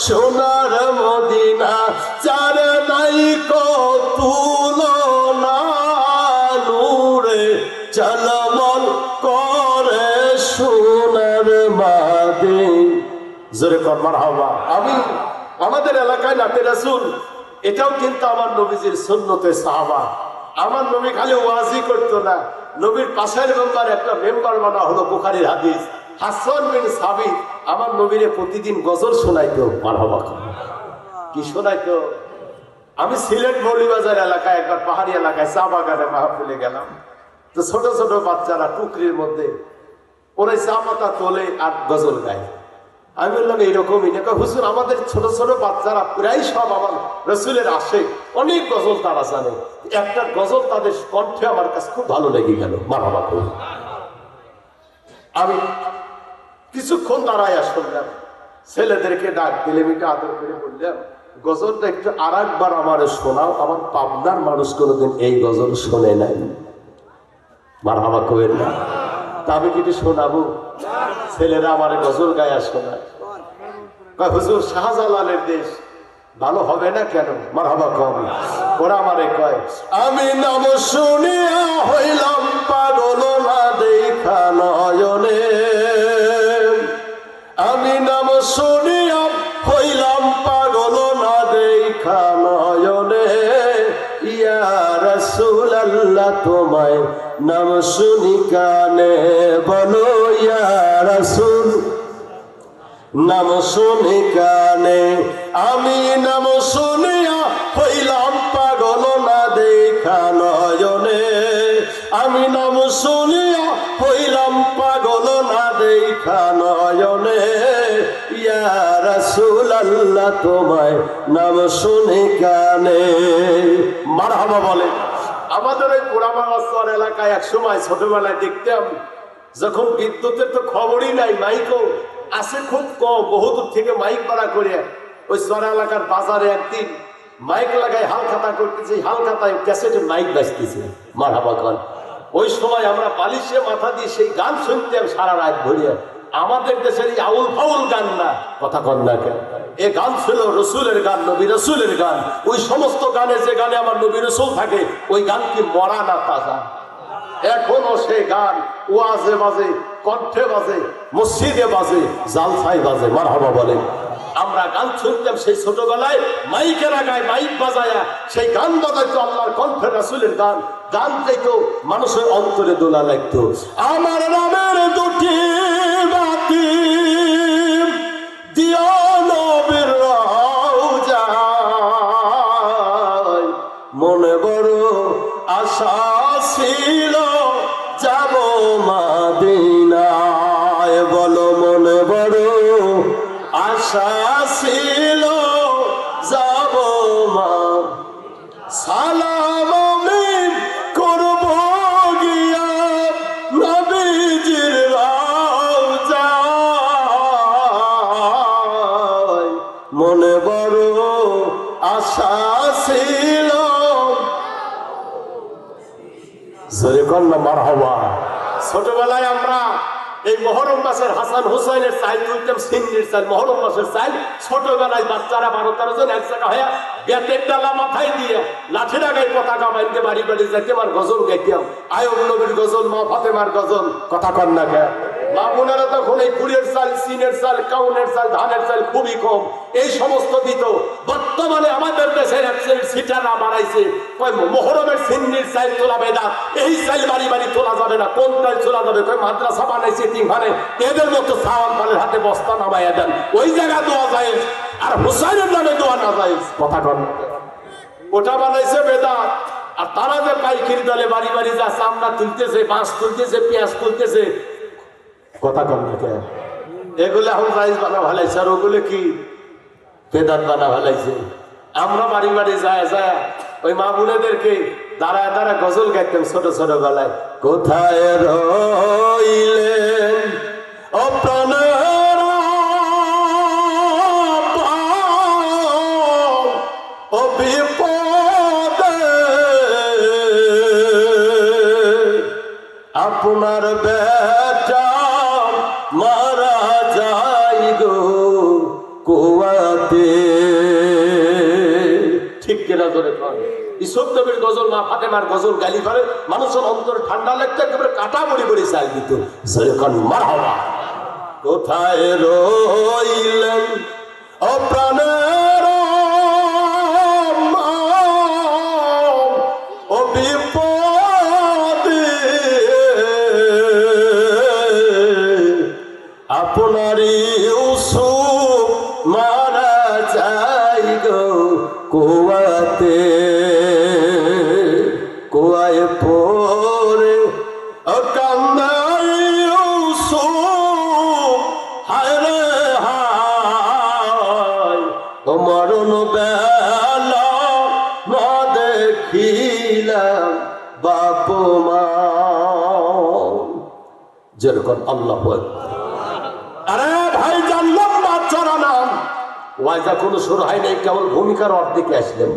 সোনার মদিনা, যার নাই কো তুলনা, নূরে ঝলমল করে সোনার মদিনা। জোরে কর মারহাবা। আমি আমাদের এলাকায় নাতে রাসূল, এটাও কিন্তু আমার নবীজির সুন্নতে সাহাবা। আমার নবী খালি ওয়াজি করতো না, নবীর পাশের মেম্বার একটা মেম্বার বানা হলো বুখারীর হাদিস। হাসান বিন সাবিত আমার নবীরে প্রতিদিন গজল শোনাইতো। মারহাবা। কি শোনাইতো? আমি সিলেট মৌলভীবাজার এলাকায় একবার পাহাড়ি এলাকায় চা বাগানে মাহফিলে গেলাম, তো ছোট ছোট বাচ্চারা টুকরির মধ্যে ওরা চা পাতা তোলে আর গজল গায়। আমি বললাম এইরকমই না। হুজুর আমাদের ছোট ছোট বাচ্চারা প্রায় সব আমার রসুলের আসে, অনেক গজল তারা জানে, একটা গজল তাদের কণ্ঠে আমার কাছে খুব ভালো লেগে গেল। মারহাবা। আমি কিছুক্ষণ দাঁড়ায় শুনলাম, ছেলেদেরকে ডাক দিলে মিটা আদর করে বললাম গজলটা একটু আর একবার আমার শোনাও, আমার পাবনার মানুষ কোনোদিন এই গজল শোনে নাই। মারহাবা কইেন না। তা আমি কি শোনাবো? ছেলেরা আমার গজল গায়া শোনায়। কয় হুজুর শাহজালালের দেশ ভালো হবে না কেন? মারহাবা কম। ওরা আমারে কয় আমি নাম শুনিয়া হইলাম পাগল না দেখা নয়নে, আমি নাম শুনিয়া হইলাম পাগল না দেখা নয়নে, ইয়া রাসূলুল্লাহ তোমায় নাম শুনি কানে বলো, ইয়া রাসূল নাম শুনি কানে, আমি নাম শুনিয়া হইলাম পাগল না দেখা নয়নে, আমি নাম শুনিয়া হইলাম পাগল না দেখা নয়নে, ইয়া রাসূলুল্লাহ তোমায় নাম শুনি কানে। মারহাবা বলে। আমাদের ওই পোড়ামাগাছর এলাকায় এক সময় ছোটবেলায় দেখতাম, যখন বিদ্যুতের তো খবরই নাই, মাইকও আছে খুব কম, বহুদূর থেকে মাইক ভাড়া করে ওই চর এলাকার বাজারে একদিন মাইক লাগাই হালখাতা করতেছে, হালখাতায় ক্যাসেটের মাইক বাজতেছে। মারহাবা গান। ওই সময় আমরা বালিশে মাথা দিয়ে সেই গান শুনতাম সারা রাত ভরিয়া। আমাদের দেশের এই আউল ফাউল গান না, কথা কন না কেন? এ গান ছিল রসুলের গান, নবী রসুলের গান। ওই সমস্ত গানে যে গানে আমার নবী রসুল থাকে, ওই গান কি মরা না তাজা? এখনো সেই গান ওয়াজে বাজে, কণ্ঠে বাজে, মসজিদে বাজে, জালসায় বাজে। মারহাবা বলেন। আমরা গান শুনতাম সেই ছোটবেলায়, মাইকের আগায় মাইক বাজায়া সেই গান বাজাইতো আল্লাহর কণ্ঠে, রাসূলের গান। গান চাইতো মানুষের অন্তরে দোলা লাগতো। আমার নামের দুটি বাতি দিও নবীর রওজায়, মনে বড় আশা ছিল যাব মদিনায়। বলো মনে বড় আশা ছিল যাব মা, সালাম আমি করব গিয়া নবীজির রওজায়, মনে বড় আশা ছিল। জোরে কন্যা মারহাবা। ছোটবেলায় আমরা এই মহরম মাসের হাসান হুসাইনের চাইল তুলতাম, সিন্নির চাইল, মহরম মাসের চাইল। ছোটবেলায় বাচ্চারা 12-13 জন এক জায়গা হয়ে বেতের ডালা মাথায় দিয়ে লাঠির আগায় পতাকা বাইনকে বাড়ি বাড়ি যাইতাম আর গজল গাইতাম। আয়ব নবীর গজল, মা ফাতেমার গজল, কথা কন না কেন? মা বোনেরা তখন এই কুড়ির চাল, সিনের চাল, কাউনের চাল, ধানের চাল খুবই কম, এই সমস্ত দিত। বর্তমানে আমাদের দেশের এক শ্রেণীর সিটাররা বাড়াইছে, কয় মহরমের সিন্নির চাল তোলা বেদা, এই চাল বাড়ি বাড়ি তোলা যাবে না। কোন চাল তোলা যাবে? কয় মাদ্রাসা বানাইছে তিনখানে, এদের মতো সাওয়াল পালের হাতে বস্তা নামাইয়া দেন, ওই জায়গা দোয়া যায়। আর হুসাইনের নামে দোয়া না যায়, কথা কন। ওটা বানাইছে বেদাত। আর তারা যে পাইকারি দলে বাড়ি বাড়ি যা চামড়া তুলতেছে, বাঁশ তুলতেছে, পেঁয়াজ তুলতেছে, কথা কন না কেন? এগুলো এখন রাইস বানা ভালাইছে, আর ওগুলো কি বেদাত বানা ভালাইছে। আমরা বাড়ি বাড়ি যায় যায় ওই মা বোনেদেরকে দাঁড়ায় দাঁড়ায় গজল গাইতাম ছোট ছোট বেলায়। কোথায় রইলেন ও প্রাণের ও বিপদে, আপনার বেটা মারা যায় গো কুয়াতে। ঠিক কিনা জোরে কর? ইসব নবীর গজল, মা ফাতেমার গজল গালি করে, মানুষের অন্তর ঠান্ডা লাগতো, একেবারে কাটা বড়ি বড়ি চাল দিত। জোরে কর মারহাবা। কোথায় রইলেন ও প্রাণের ও বিপদে, আপনারই ইউসুফ মারা যায় গো কুয়াতে। কুয়ায় পড়ে ও কান্দাই ইউসুফ, হায় রে হায়, ও মরণ বেলা না দেখিলাম বাপ মা। যেরকম আল্লাহু আকবার। আরে ভাই জানলাম বাচ্চারা নাম ওয়াইজা কোনো শুরু হয় নাই, কেবল ভূমিকার অর্ধেকে আসলেন।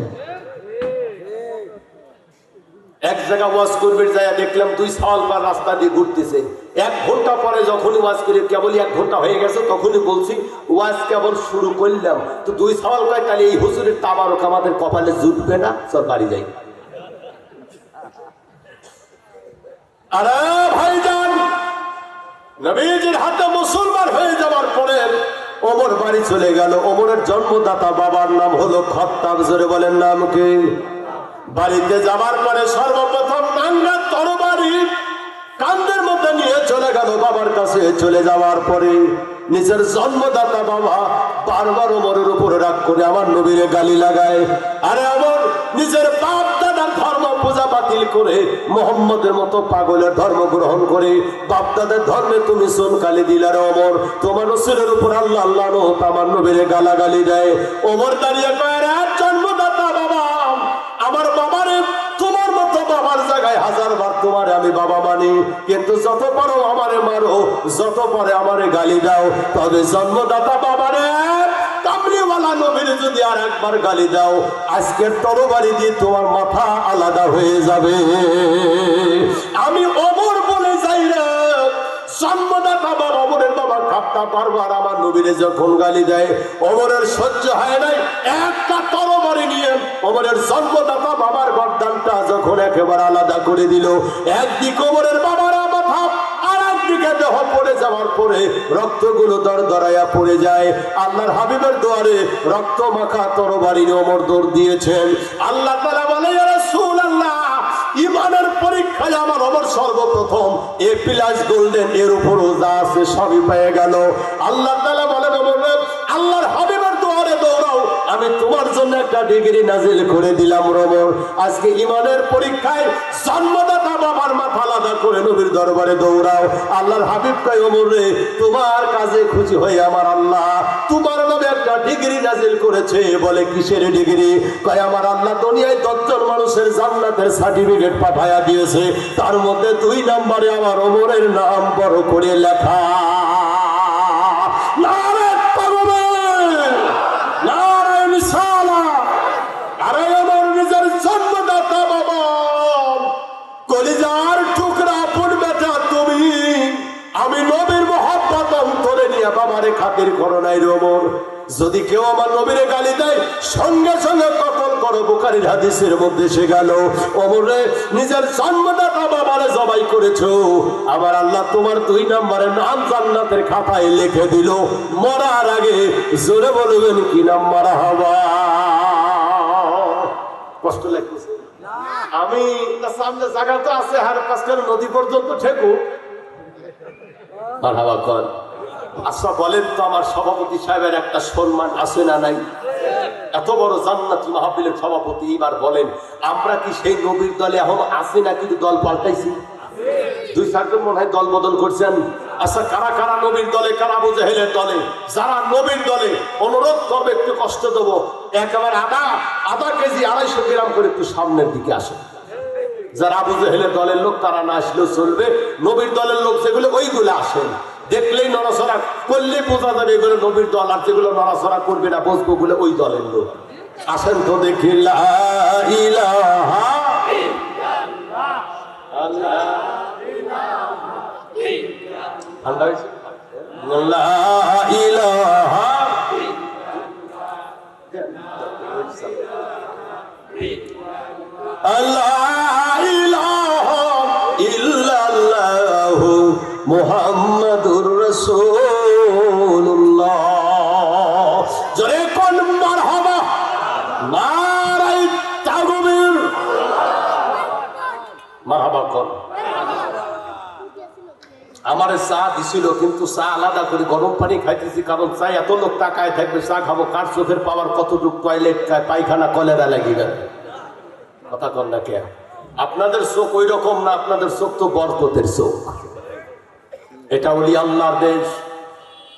এক জায়গা ওয়াজ করবে যায় দেখলাম 2 সাল পর রাস্তা দিয়ে ঘুরতেছে। 1 ঘন্টা পরে যখনই ওয়াজ করে, কেবলই 1 ঘন্টা হয়ে গেছে, তখনই বলছি ওয়াজ কেবল শুরু করলাম। তো 2 সাল কয়, তাহলে এই হুজুরের তাবারক আমাদের কপালে জুটবে না, সব বাড়ি যাই। আরে ভাইজান, নবীজির হাতে মুসলমান হয়ে যাওয়ার পরে ওমর বাড়ি চলে গেল। ওমরের জন্মদাতা বাবার নাম হলো খাত্তাব। জোরে বলেন নাম কি? বাড়িতে যাবার পরে সর্বপ্রথম নাঙ্গা তরবারি কান্দের মধ্যে নিয়ে চলে গেল বাবার কাছে। চলে যাওয়ার পরে নিজের জন্মদাতা বাবা বারবার ওমরের উপরে রাগ করে আমার নবীরে গালি লাগায়। আরে আমার নিজের বাপ দাদার ধর্ম পূজা বাতিল করে মোহাম্মদের মতো পাগলের ধর্ম গ্রহণ করে বাপ দাদার ধর্মে তুমি সোনকালি দিলার ওমর, তোমার রসুলের উপর আল্লাহ আল্লাহ আমার নবীরে গালাগালি দেয়। ওমর দাঁড়িয়ে কয়, জন্মদাতা বাবা, আমার বাবারে তোমার মতো বাবার জায়গায় 1000 বার তোমারে আমি বাবা মানি, কিন্তু যত পারো আমারে মারো, যত পারে আমারে গালি দাও, তবে জন্মদাতা বাবারে কামলিওয়ালা নবীর যদি আর একবার গালি দাও, আজকের তরবারি দিয়ে তোমার মাথা আলাদা হয়ে যাবে। আমি ওমর বলে যাই রে, জন্মদাতা বাবা ওমরের বাবা খাত্তাব বারবার আমার নবীরে যখন গালি দেয়, ওমরের সহ্য হয় নাই, একটা তরবারি নিয়ে ওমরের জন্মদাতা বাবার গর্দানটা যখন একেবারে আলাদা করে দিল, একদিকে ওমরের বাবার মাথা আর একদিকে দেহ পড়ে যাওয়ার পরে রক্তগুলো দরদরাইয়া পড়ে যায়। আল্লাহর হাবিবের দুয়ারে রক্ত মাখা তরবারি নিয়ে ওমর দৌড় দিয়েছেন। আল্লাহ তাআলা বলে, ইয়া রাসূলুল্লাহ, ইমানের পরীক্ষায় আমার ওমর সর্বপ্রথম এ প্লাস গোল্ডেন, এর উপরও যা আছে সবই পেয়ে গেল। আল্লাহ তাআলা বলেন, ওমর আল্লাহর হাবিবের দুয়ারে দৌড়াও, আমি তোমার জন্য একটা ডিগ্রি নাজিল করে দিলাম। ওমর আজকে ইমানের পরীক্ষায় জন্মদাতা বাবার মাথা আলাদা করে নবীর দরবারে দৌড়াও। আল্লাহর হাবিব কয়, ওমর রে, তোমার কাজে খুশি হয়ে আমার আল্লাহ তোমার নামে একটা ডিগ্রি নাজিল করেছে। বলে, কিসের ডিগ্রি? কয়, আমার আল্লাহ দুনিয়ায় 10 জন মানুষের জান্নাতের সার্টিফিকেট পাঠায়া দিয়েছে, তার মধ্যে 2 নম্বরে আমার ওমরের নাম বড় করে লেখা। নারে তাকবীর, নারে রিসালাত। আরে ওমর নিজের জন্মদাতা বাবা, কলিজার টুকরা আপন বেটা তুমি, আমি নবীর মহব্বত অন্তরে নিয়ে বাবারে খাতির করো নাই রে ওমর। যদি কেউ আমার নবীরে গালি দেয়, সঙ্গে সঙ্গে কতল করো। বুখারীর হাদিসের মধ্যে এসে গেল, ওমরে নিজের জন্মদাতা বাবারে জবাই করেছো, আমার আল্লাহ তোমার 2 নম্বরের নাম জান্নাতের খাতায় লিখে দিল। মরার আগে জোরে বলবেন কি নাম? মারহাবা। কষ্ট লাগতেছে? আমি সামনে জায়গা তো আছে, আর পাঁচখান নদী পর্যন্ত ঠেকু। মারহাবা কর। আচ্ছা বলেন তো, আমার সভাপতি সাহেবের একটা সম্মান আছে না নাই? এত বড় জান্নাতি মাহফিলের সভাপতি, এবার বলেন আমরা কি সেই নবীর দলে এখন আছি না কিন্তু দল পাল্টাইছি? 2-4 জন মনে হয় দল বদল করছেন। আচ্ছা, কারা কারা নবীর দলে, কারা আবু জাহেলের দলে? যারা নবীর দলে, অনুরোধ করবে একটু কষ্ট দেবো, একেবারে আধা কেজি 250 গ্রাম করে একটু সামনের দিকে আসে। যারা আবু জাহেলের দলের লোক তারা না আসলেও চলবে, নবীর দলের লোক যেগুলো ওইগুলো আসেন। দেখলেই নড়াচড়া করলে বোঝা যাবে এগুলো নবীর দল, আর যেগুলো নড়াচড়া করবে না বসবো গুলো ওই দলের লোক। আসেন তো দেখি। লা ইলাহা ইল্লাল্লাহ, লা ইলাহা ইল্লাল্লাহ মুহাম্মাদুর রাসূলুল্লাহ। জোরে কোন মারহাবা, নারে তাকবীর, মারহাবা কোন। আমারে চা দিছিল, কিন্তু চা আলাদা করে গরম পানি খাইতেছি, কারণ চা এত লোক তাকায় থাকবে, চা খাবো, কার চোখের পাওয়ার কতটুকু, টয়লেট পায়খানা কলেরা লাগিয়ে কথা কন না কে? আপনাদের চোখ ওই রকম না, আপনাদের চোখ তো বরকতের চোখ। এটা ওলি আল্লাহর দেশ।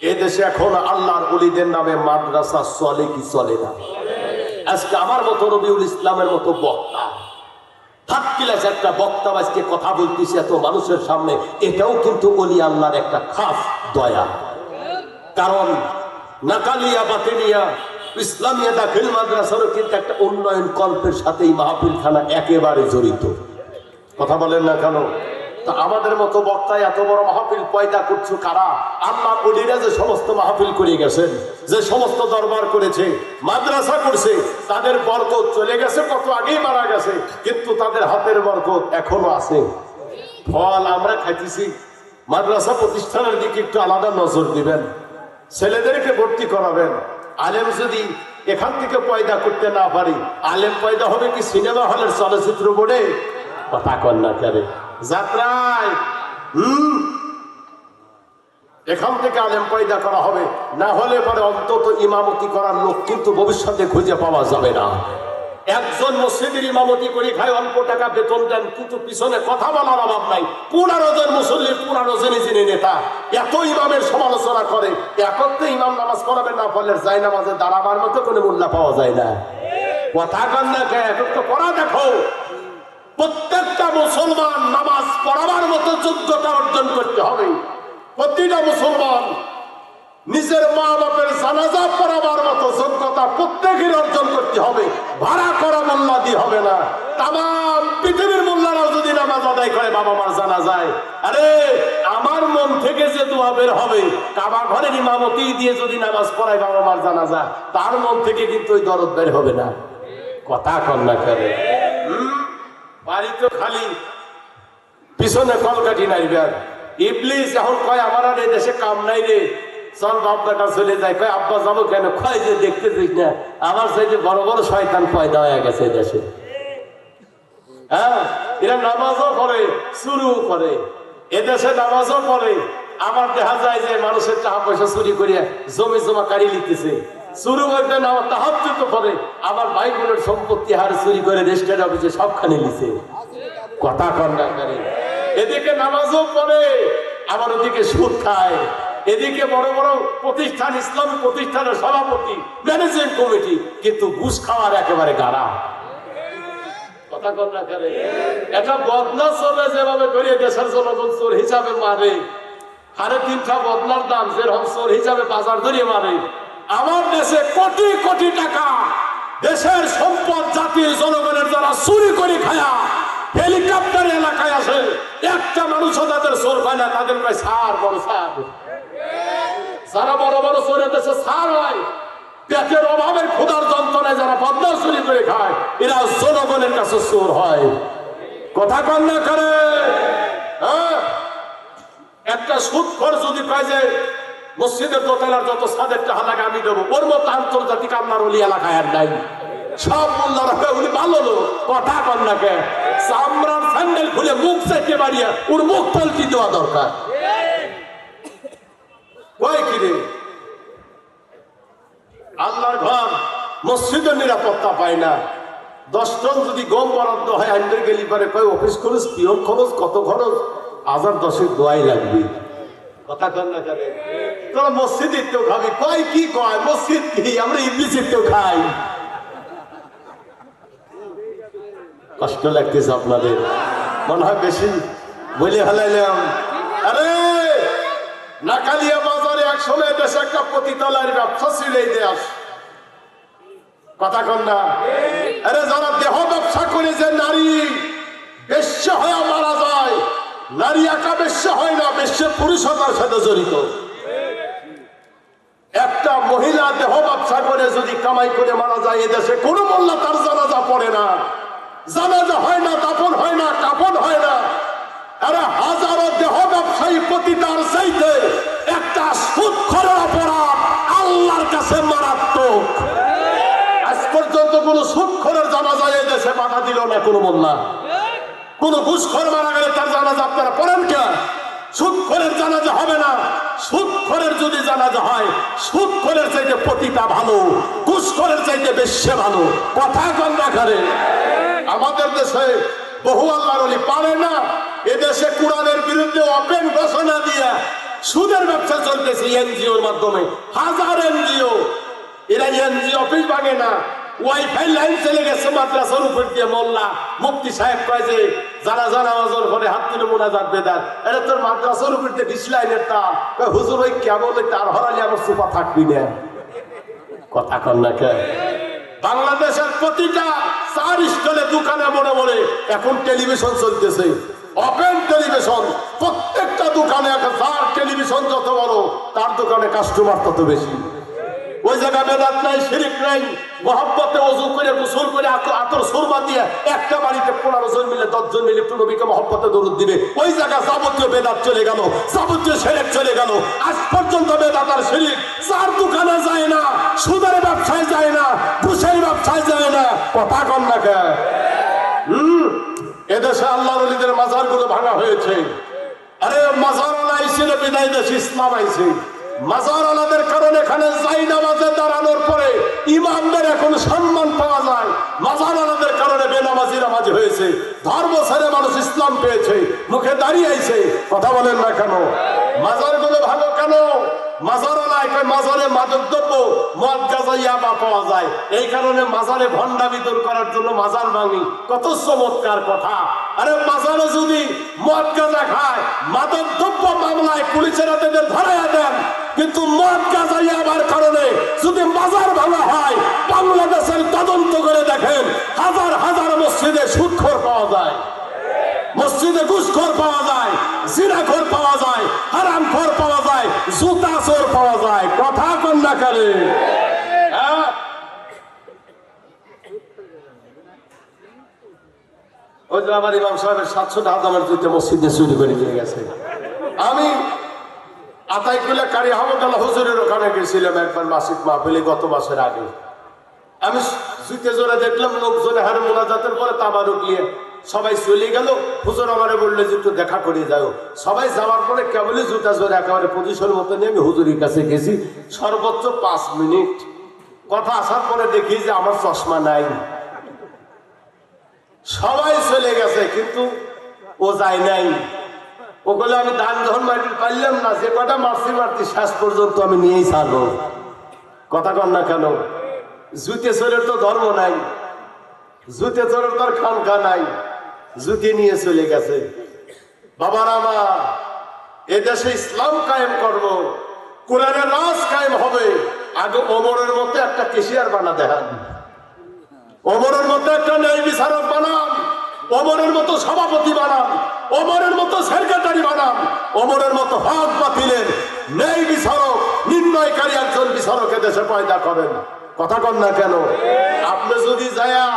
এ দেশে এখন আল্লাহর ওলিদের নামে মাদ্রাসা চলে কি চলে না? আজকে আমার মতো রবিউল ইসলামের মতো বক্তা, থার্ড ক্লাস একটা বক্তা আজকে কথা বলতেছে এত মানুষের সামনে, এটাও কিন্তু ওলি আল্লাহর একটা খাস দয়া। কারণ নাকালিয়া বাতিনিয়া ইসলামিয়া দাখিল মাদ্রাসারও কিন্তু একটা উন্নয়ন কল্পের সাথে এই মাহফিলখানা একেবারে জড়িত। কথা বলেন না কেন? তা আমাদের মতো বক্তায় এত বড় মাহফিল পয়দা করছো কারা? আল্লাহ ওলিরা যে সমস্ত মাহফিল করে গেছেন, যে সমস্ত দরবার করেছে, মাদ্রাসা করছে, তাদের বরকত চলে গেছে, কত আগেই মারা গেছে, কিন্তু তাদের হাতের বরকত এখনো আছে। ফল আমরা খাইতেছি। মাদ্রাসা প্রতিষ্ঠানের দিকে একটু আলাদা নজর দিবেন, ছেলেদেরকে ভর্তি করাবেন। আলেম যদি এখান থেকে পয়দা করতে না পারি, আলেম পয়দা হবে কি সিনেমা হলের চলচ্চিত্র বোর্ডে? কথা কন না কেন? যাত্রায় এখান থেকে আলেম পয়দা করা হবে, না হলে পরে অন্তত ইমামতি করার লোক কিন্তু ভবিষ্যতে খুঁজে পাওয়া যাবে না। একজন মসজিদের ইমামতি করে খায়, অল্প টাকা বেতন দেন, কিন্তু পিছনে কথা বলার অভাব নাই। 15 জন মুসল্লি, 15 জনই যিনি নেতা, এত ইমামের সমালোচনা করে, একত্রে ইমাম নামাজ পড়াবে না, ফলে যায় নামাজে দাঁড়াবার মতো কোনো মূল্য পাওয়া যায় না। কথা কন না কে? একত্র পড়া দেখো। প্রত্যেকটা মুসলমান নামাজ পড়াবার মতো যোগ্যতা অর্জন করতে হবে। প্রতিটা মুসলমান নিজের মা বাপের জানাজা পড়াবার মতো যোগ্যতা প্রত্যেকের অর্জন করতে হবে। ভাড়া করা মোল্লা দিয়ে হবে না। তাম পৃথিবীর মোল্লারাও যদি নামাজ আদায় করে বাবা মার জানা যায়। আরে আমার মন থেকে যে দোয়া বের হবে, কাবা ঘরের ইমামতি দিয়ে যদি নামাজ পড়ায় বাবা মার জানা যায়, তার মন থেকে কিন্তু ওই দরদ বের হবে না। কথা কন্যা করে বাড়ি তো খালি, পিছনে কলকাঠি নাইবার। ইবলিস এখন কয় আমার আর এই দেশে কাম নাই রে, চল বাপ বেটা চলে যায়। কয় আব্বা যাবো কেন? কয় যে দেখতে দিস না আমার চাইতে বড় বড় শয়তান পয়দা হয়ে গেছে দেশে। হ্যাঁ, এরা নামাজও করে, চুরিও করে, এদেশে নামাজও পড়ে, আবার দেখা যায় যে মানুষের টাকা পয়সা চুরি করিয়া জমি জমা কাড়ি লিখতেছে, চুরি করতে না তাহাজ্জুদ করে, আবার ভাই বোনের সম্পত্তি হার চুরি করে রেজিস্ট্রার অফিসে সবখানে লিখে। কথা কন্যা করে এদিকে নামাজও পড়ে, আবার ওদিকে সুদ খায়, এদিকে বড় বড় প্রতিষ্ঠান, ইসলামী প্রতিষ্ঠানের সভাপতি, ম্যানেজিং কমিটি, কিন্তু ঘুষ খাওয়ার একেবারে গাড়া। কথা কন্যা করে এটা বদনা চলে যেভাবে করে দেশের জনগণ চোর হিসাবে মারে, 3.5টা বদনার দাম যেরকম চোর হিসাবে বাজার ধরিয়ে মারে। আমার দেশে কোটি কোটি টাকা দেশের সম্পদ জাতির জনগণের যারা চুরি করে খায়া হেলিকপ্টার এলাকায় আসে, একটা মানুষও তাদের চোর পায় না, তাদের পায় সার, বড় সার। যারা বড় বড় চোরের দেশে সার হয়, পেটের অভাবের ক্ষুধার যন্ত্রণায় যারা বদনা চুরি করে খায়, এরা জনগণের কাছে চোর হয়। কথা কন্যা করে একটা সুদখোর যদি কয় যে মসজিদের দোতলার যত সাদের টাকা লাগে আমি দেবো, ওর মতো আন্তর্জাতিক আল্লাহর ওলি এলাকায় আর নাই। সব মোল্লারা উনি ভালো লোক। কথা কন্যাকে চামড়ার স্যান্ডেল খুলে মুখ চাইতে বাড়িয়া ওর মুখ পাল্টি দেওয়া দরকার। কয় কিরে আল্লাহর ঘর মসজিদের নিরাপত্তা পায় না, 10 টন যদি গম বরাদ্দ হয় আইনের গেলি পারে কয় অফিস খরচ, পিয়ন খরচ, কত খরচ, 1010 দোয়াই লাগবে। কথা কন্যা করে তোরা মসজিদের তো খাবি, কয় কি কয় মসজিদ কি, আমরা ইবলিসের তো খাই। কষ্ট লাগতেছে আপনাদের মনে হয় বেশি বলে হালাইলাম। আরে নাকালিয়া বাজারে এক সময় দেশে একটা পতিতালয়ের ব্যবসা ছিল এই দেশ। কথা কন্যা আরে যারা দেহ ব্যবসা করে যে নারী বেশ্যা হয়ে মারা যায়, নারী একা বেশ্যা হয় না, বেশ্যা পুরুষতার সাথে জড়িত। একটা মহিলা দেহ ব্যবসা করে যদি কামাই করে মারা যায়, এদেশে কোনো মোল্লা তার জানাজা পড়ে না, জানাজা হয় না, দাফন হয় না, কাফন হয় না। আরে হাজারো দেহ ব্যবসায়ী পতিতার চাইতে একটা সুদখোরের অপরাধ আল্লাহর কাছে মারাত্মক। আজ পর্যন্ত কোন সুদখোরের জানাজা এই দেশে বাধা দিল না কোনো মোল্লা। কোন ঘুষখোর মারা গেলে তার জানাজা আপনারা পড়েন কেন? সুদখোরের জানাজা হবে না। সুদখোরের যদি জানাজা হয়, সুদখোরের চাইতে পতিতা ভালো, ঘুষখোরের চাইতে বেশ্যা ভালো। কথা কন না করে আমাদের দেশে বহু আল্লাহর ওলি পারে না। এদেশে কোরআনের বিরুদ্ধে ওপেন ঘোষণা দিয়া সুদের ব্যবসা চলতেছে এনজিওর মাধ্যমে। হাজার এনজিও, এরা এনজিও অফিস ভাঙে না, ওয়াইফাই লাইন চলে গেছে মাদ্রাসার উপর দিয়ে। মোল্লা মুফতি সাহেব কয় যে যারা নামাজের পরে হাত তুলে মোনাজাত বেদাত, এটা তোর মাদ্রাসার উপর দিয়ে ডিশ লাইনের তার। হুজুর ওই কেবল তার হরালি আমার সুপা থাকবি না। কথা কন না কে বাংলাদেশের প্রতিটা 4 স্টলে দোকানে মনে মনে এখন টেলিভিশন চলতেছে, ওপেন টেলিভিশন। প্রত্যেকটা দোকানে যার টেলিভিশন যত বড় তার দোকানে কাস্টমার তত বেশি। ওই জায়গায় বেদাত নাই, শিরিক নাই, মহব্বতে ওযু করে গোসল করে আতর সুরমা দিয়ে একটা বাড়িতে 15 জন মিলে 10 জন মিলে নবীকে মহব্বতে দরুদ দিবে। ওই জায়গা যাবতীয় বেদাত চলে গেল, যাবতীয় শিরিক চলে গেল। আজ পর্যন্ত বেদাত আর শিরিক যার দোকানে যায় না, সুদের ব্যবসায় যায় না, ঘুষের ব্যবসায় যায় না। কথা কন না কে এদেশে আল্লাহর ওলিদের মাজারগুলো ভাঙা হয়েছে। আরে মাজার আলা আইছিল বিদায় দেশে ইসলাম আইছে। মাজার আলাদের কারণে এখানে যাই নামাজে দাঁড়ানোর পরে ইমামদের এখন সম্মান পাওয়া যায়। মাজার আলাদের কারণে বেনামাজি নামাজি হয়েছে, ধর্ম ছেড়ে মানুষ ইসলাম পেয়েছে, মুখে দাঁড়িয়ে আইছে। কথা বলেন না কেন? মাজারগুলো ভালো কেন? মাজার আলায় মাজারে মাদকদ্রব্য মদ গাঁজা ইয়াবা পাওয়া যায়, এই কারণে মাজারে ভণ্ডামি দূর করার জন্য মাজার ভাঙি। কত চমৎকার কথা। আরে মাজারে যদি মদ গাঁজা খায়, মাদকদ্রব্য মামলায় পুলিশের হাতে ধরাইয়া দেন, কিন্তু মদ গাঁজা ইয়াবার কারণে যদি মাজার ভাঙা হয়, বাংলাদেশের তদন্ত করে দেখেন হাজার হাজার মসজিদে সুদখোর পাওয়া যায়। মসজিদে ঘুষখোর পাওয়া যায়, জিনাখোর পাওয়া যায়, হারামখোর পাওয়া যায়, জুতা চোর পাওয়া যায়। কথা কোন না করে? ওই যে আমার ইমাম সাহেবের 700 আদামের জুতে মসজিদে চুরি করে নিয়ে গেছে। আমি আতাইকুল্লা কারি আহমদুল্লাহ হুজুরের ওখানে গেছিলাম একবার মাসিক মাহফিলে গত মাসের আগে। আমি জুতে জোরে দেখলাম লোকজনে হারে মোনাজাতের পরে তাবারুক নিয়ে সবাই চলে গেল। হুজুর আমারে বললে যে একটু দেখা করে যাও। সবাই যাওয়ার পরে কেবলই জুতা জোরে একেবারে পজিশন মতো নিয়ে আমি হুজুরের কাছে গেছি। সর্বোচ্চ 5 মিনিট কথা আসার পরে দেখি যে আমার চশমা নাই। সবাই চলে গেছে কিন্তু ও যায় নাই। ও বলে আমি ধান যখন মাটি পারলাম না, যে কটা মারছি শেষ পর্যন্ত আমি নিয়েই ছাড়বো। কথা কন না কেন? জুতে চোরের তো ধর্ম নাই, জুতে চোরের তো আর খানকা নাই, জুতি নিয়ে চলে গেছে। বাবার আমার এদেশে ইসলাম কায়েম করব, কোরআনের রাজ কায়েম হবে। আগে ওমরের মতো একটা কেশিয়ার বানা দেখান, ওমরের মতো একটা ন্যায় বিচারক বানান, ওমরের মতো সভাপতি বানান, ওমরের মতো সেক্রেটারি বানান, ওমরের মতো হক বাতিলের ন্যায় বিচারক নির্ণয়কারী একজন বিচারক দেশে পয়দা করেন। কথা কন না কেন? আপনি যদি যায়া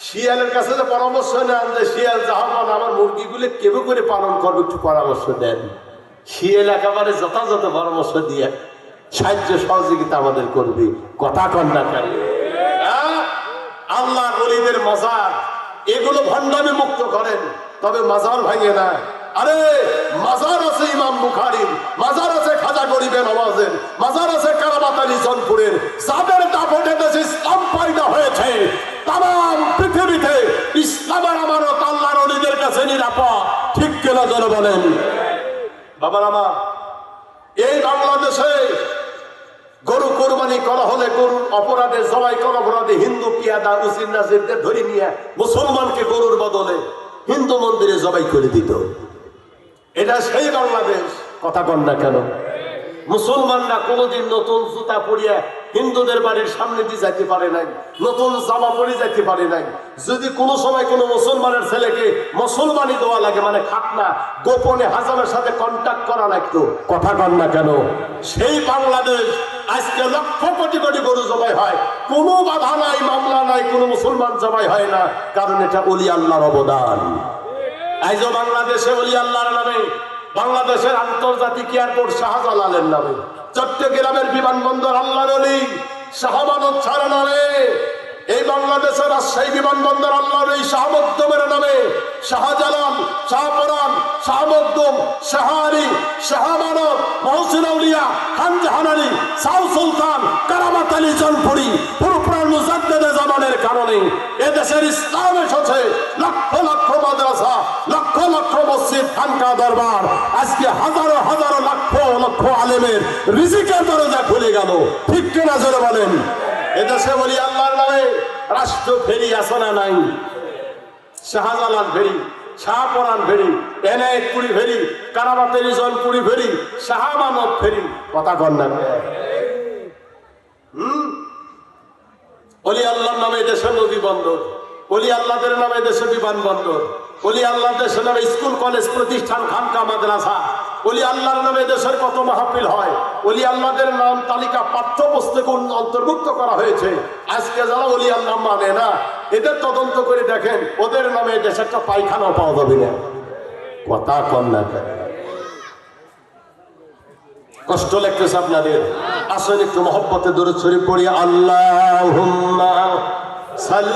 শিয়ালের কাছে যে পরামর্শ নেন যে শিয়াল জাহান আমার মুরগিগুলো কেবল করে পালন করবে, একটু পরামর্শ দেন। শিয়াল একেবারে যথাযথ পরামর্শ দিয়ে সাহায্য সহযোগিতা আমাদের করবে। কথা কন না কেন? আল্লাহ ওলিদের মাজার এগুলো ভণ্ডামি মুক্ত করেন, তবে মাজার ভাঙে না। আরে মাজার আছে ইমাম বুখারীর, মাজার আছে খাজা গরিবে নওয়াজের, মাজার আছে কারামাত আলী জনপুরের। যাদের দাপটে দেশে ইসলাম পয়দা হয়েছে, তাম পৃথিবীতে ইসলামের আমানত আল্লাহর ওলিদের কাছে নিরাপদ। ঠিক কিনা জোরে বলেন? বাবার আমার এই বাংলাদেশে গরু কোরবানি করা হলে গরুর অপরাধে জবাই করা অপরাধে হিন্দু পিয়াদা উসির নাজিরদের ধরে নিয়ে মুসলমানকে গরুর বদলে হিন্দু মন্দিরে জবাই করে দিত। এটা সেই বাংলাদেশ। কথা কন না কেন? মুসলমানরা কোনোদিন নতুন জুতা পরিয়া হিন্দুদের বাড়ির সামনে দিয়ে যাইতে পারে নাই, নতুন জামা পরে যাইতে পারে নাই। যদি কোনো সময় কোনো মুসলমানের ছেলেকে মুসলমানি দেওয়া লাগে, মানে খাতনা গোপনে হাজামের সাথে কন্ট্যাক্ট করা লাগতো। কথা কন না কেন? সেই বাংলাদেশ আজকে লক্ষ কোটি কোটি গরু জবাই হয়, কোনো বাধা নাই, মামলা নাই, কোনো মুসলমান জবাই হয় না। কারণ এটা ওলি আল্লাহর অবদান। আজও বাংলাদেশে ওলি আল্লাহর নামে বাংলাদেশের আন্তর্জাতিক এয়ারপোর্ট শাহজালালের নামে, চট্টগ্রামের বিমানবন্দর আল্লাহর ওলি শাহমানত ছাড়া নামে, এই বাংলাদেশের রাজশাহী বিমানবন্দর আল্লাহর ওলি শাহ মকদুমের নামে, শাহজালাল, শাহপরান, শাহ মকদুম, শাহ আলী, শাহ মানব, মহসিন আউলিয়া, খান জাহান আলী, শাহ সুলতান, কারামাত আলী জনপুরি পুরোপুরান মুজাদ্দেদে জামানের কারণে এদেশের ইসলাম এসেছে। লক্ষ লক্ষ মাদ্রাসা, লক্ষ লক্ষ মসজিদ, খানকা দরবার, আজকে হাজারো হাজারো লক্ষ লক্ষ আলেমের রিজিকের দরজা খুলে গেল। ঠিক কিনা জোরে বলেন? এদেশে বলি আল্লাহর নামে রাষ্ট্র ফেরি আছে না নাই? শাহজালাল ফেরি, শাহপরান ফেরি, এনায়েতপুরি ফেরি, কারামাতের জনপুরি ফেরি, শাহমানত ফেরি। কথা কন না? ওলি আল্লাহর নামে দেশে নদী বন্দর, ওলি আল্লাহদের নামে দেশে বিমানবন্দর, ওলি আল্লাহ দেশের নামে স্কুল কলেজ প্রতিষ্ঠান, খানকা মাদ্রাসা, ওলি আল্লাহর নামে দেশের কত মাহফিল হয়, ওলি আল্লাহদের নাম তালিকা পাঠ্যপুস্তকে অন্তর্ভুক্ত করা হয়েছে। আজকে যারা ওলি আল্লাহ মানে না, এদের তদন্ত করে দেখেন, ওদের নামে দেশে একটা পায়খানাও পাওয়া যাবে না। কথা কন না? কষ্ট লাগতেছে আপনাদের? আসলে একটু মহব্বতে দরুদ শরীফ পড়ি। আল্লাহুম্মা